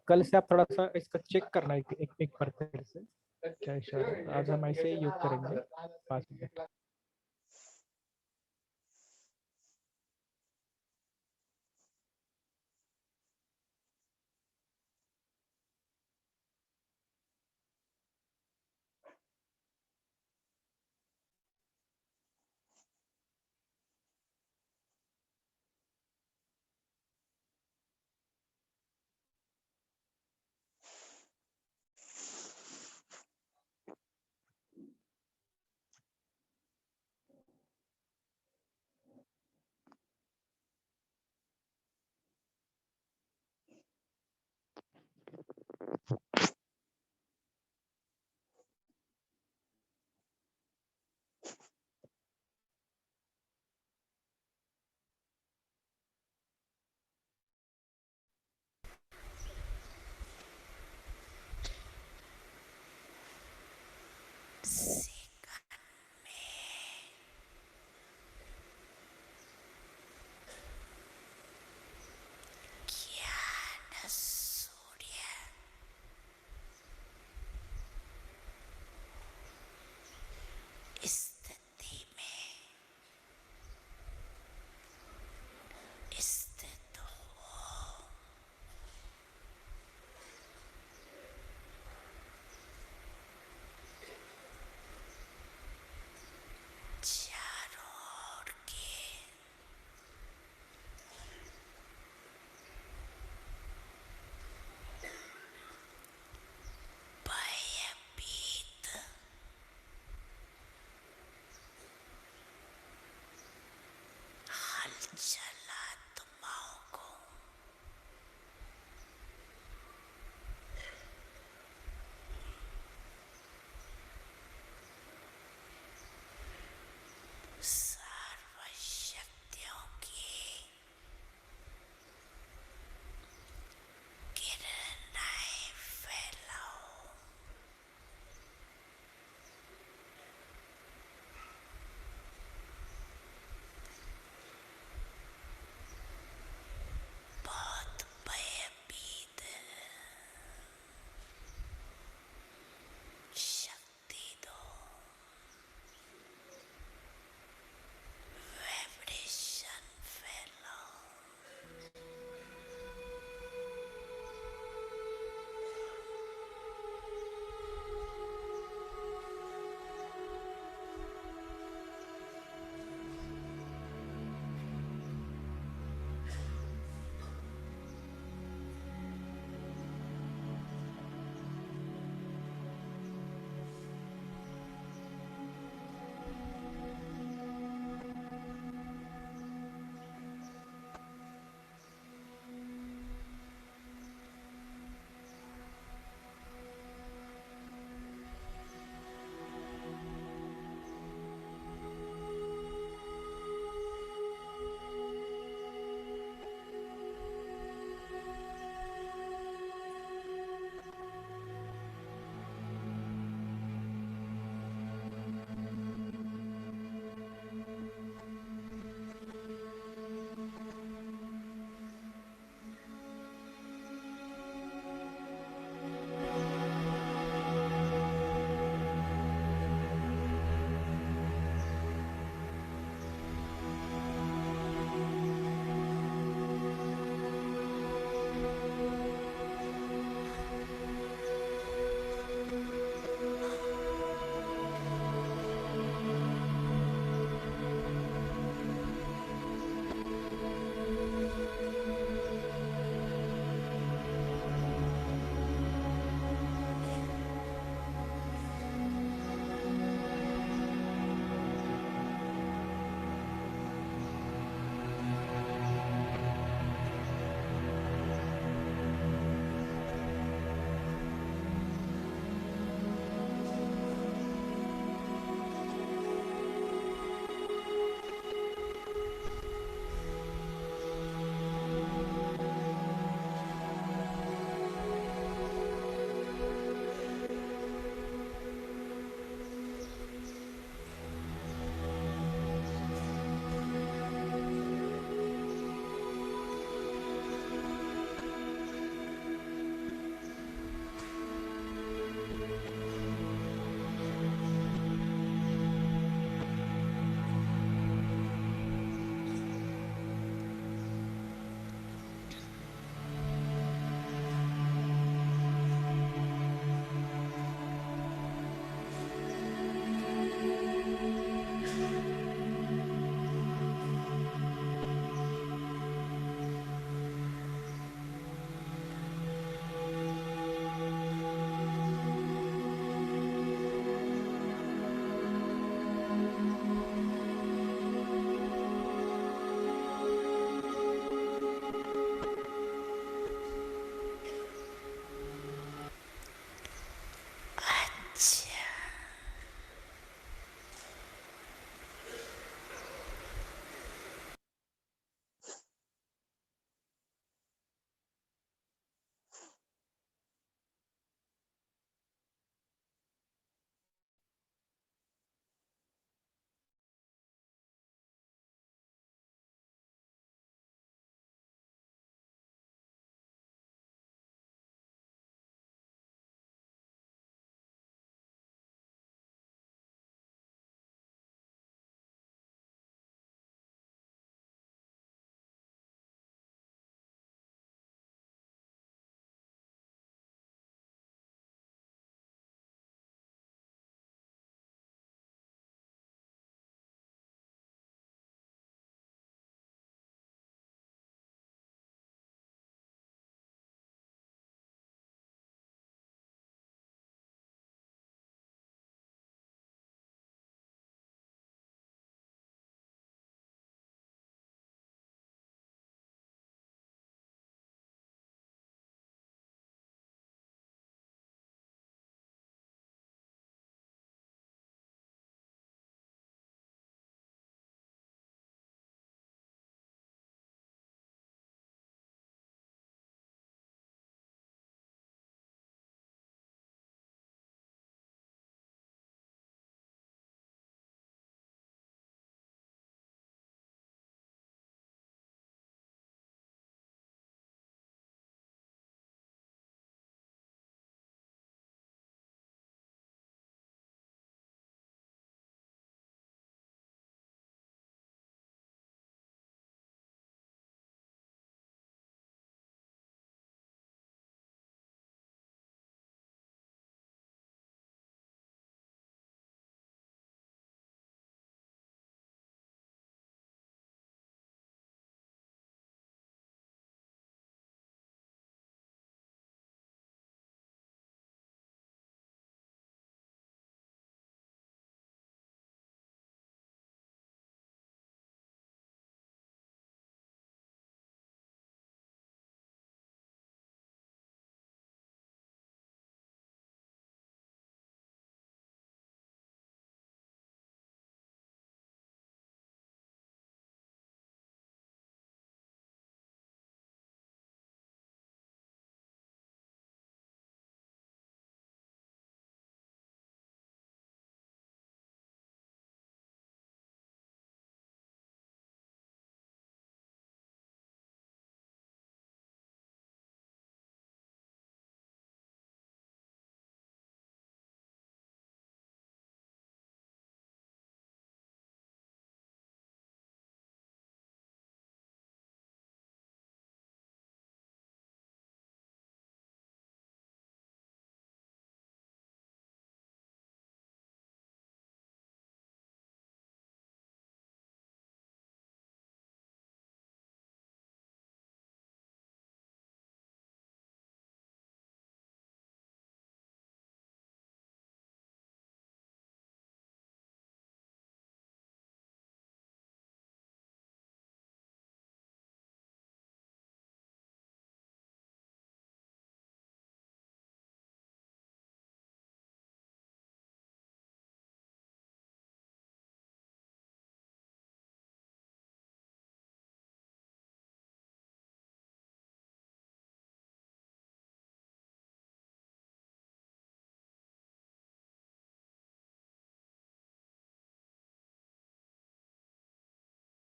कल से आप थोड़ा सा इसका चेक करना एक बार फिर से क्या इशू है। आज हम ऐसे ही यूज करेंगे 5 मिनट।